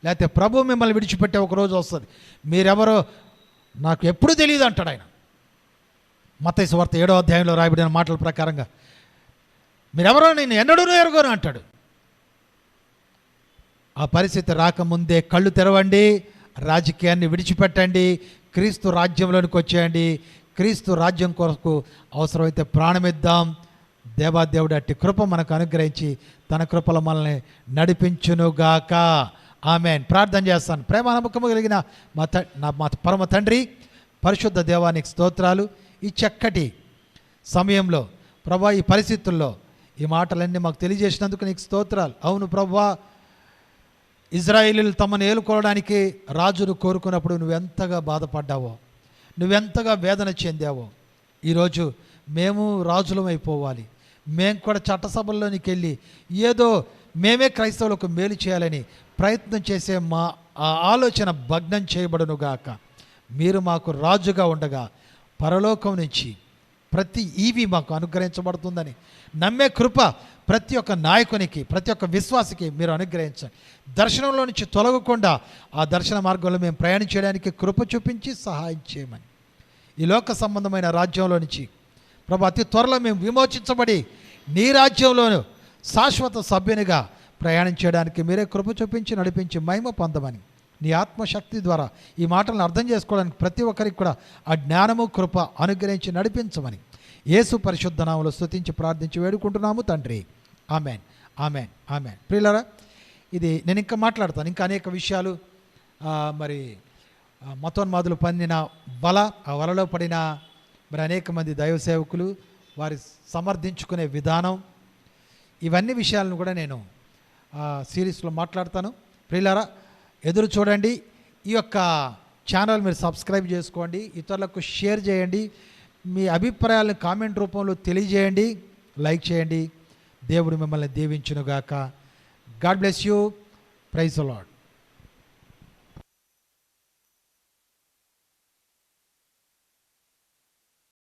లేకపోతే ప్రభు మిమ్మల్ని విడిచిపెట్టే ఒక రోజు వస్తుంది, మీరెవరో నాకు ఎప్పుడు తెలియదు అంటాడు ఆయన. మత్తయి సువార్త 7వ అధ్యాయంలో రాయబడిన మాటల ప్రకారంగా మీరెవరో నేను ఎన్నడూ ఎరుగను అంటాడు. ఆ పరిస్థితి రాకముందే కళ్ళు తెరవండి, రాజకీయాన్ని విడిచిపెట్టండి, క్రీస్తు రాజ్యంలోనికి వచ్చేయండి. క్రీస్తు రాజ్యం కొరకు అవసరమైతే ప్రాణమిద్దాం. దేవాదేవుడు అట్టి కృప మనకు అనుగ్రహించి తన కృపల మనల్ని నడిపించునుగాక. ఆమేన్. ప్రార్థన చేస్తాను. ప్రేమ నమ్మకము కలిగిన మా పరమ తండ్రి, పరిశుద్ధ దేవానికి స్తోత్రాలు. ఈ చక్కటి సమయంలో ప్రభువా, ఈ పరిస్థితుల్లో ఈ మాటలన్నీ మాకు తెలియజేసినందుకు నీకు స్తోత్రాలు. అవును ప్రభువా, ఇజ్రాయేలీలు తమను ఏలుకోవడానికి రాజును కోరుకున్నప్పుడు నువ్వెంతగా బాధపడ్డావో, నువ్వెంతగా వేదన చెందావో. ఈరోజు మేము రాజులం అయిపోవాలి, మేము కూడా చట్టసభల్లోనికి వెళ్ళి ఏదో మేమే క్రైస్తవులకు మేలు చేయాలని ప్రయత్నం చేసే మా ఆలోచన భగ్నం చేయబడునుగాక. మీరు మాకు రాజుగా ఉండగా పరలోకం నుంచి ప్రతి ఈవి మాకు అనుగ్రహించబడుతుందని నమ్మే కృప ప్రతి ఒక్క నాయకునికి, ప్రతి ఒక్క విశ్వాసికి మీరు అనుగ్రహించండి. దర్శనంలో నుంచి తొలగకుండా ఆ దర్శన మార్గంలో మేము ప్రయాణించడానికి కృప చూపించి సహాయం చేయమని, ఈ లోక సంబంధమైన రాజ్యంలో నుంచి ప్రభు అతి త్వరలో మేము విమోచించబడి నీ రాజ్యంలోను శాశ్వత సభ్యునిగా ప్రయాణించడానికి మీరే కృప చూపించి నడిపించి మహిమ పొందమని, నీ ఆత్మశక్తి ద్వారా ఈ మాటలను అర్థం చేసుకోవడానికి ప్రతి ఒక్కరికి కూడా ఆ జ్ఞానము కృప అనుగ్రహించి నడిపించమని యేసు పరిశుద్ధ నామములో స్తుతించి ప్రార్థించి వేడుకుంటున్నాము తండ్రి. Amen, amen, amen. ప్రియులారా, ఇది నేను ఇంకా మాట్లాడతాను, ఇంకా అనేక విషయాలు. మరి మతోన్మాదులు పన్నిన వల, ఆ వలలో పడిన మరి అనేక మంది దైవ సేవకులు వారి సమర్థించుకునే విధానం, ఇవన్నీ విషయాలను కూడా నేను సిరీస్లో మాట్లాడతాను. ప్రియులారా, ఎదురు చూడండి. ఈ యొక్క ఛానల్ మీరు సబ్స్క్రైబ్ చేసుకోండి, ఇతరులకు షేర్ చేయండి, మీ అభిప్రాయాలను కామెంట్ రూపంలో తెలియజేయండి, లైక్ చేయండి. దేవుడు మిమ్మల్ని దీవించునుగాక. God bless you. Praise the lord.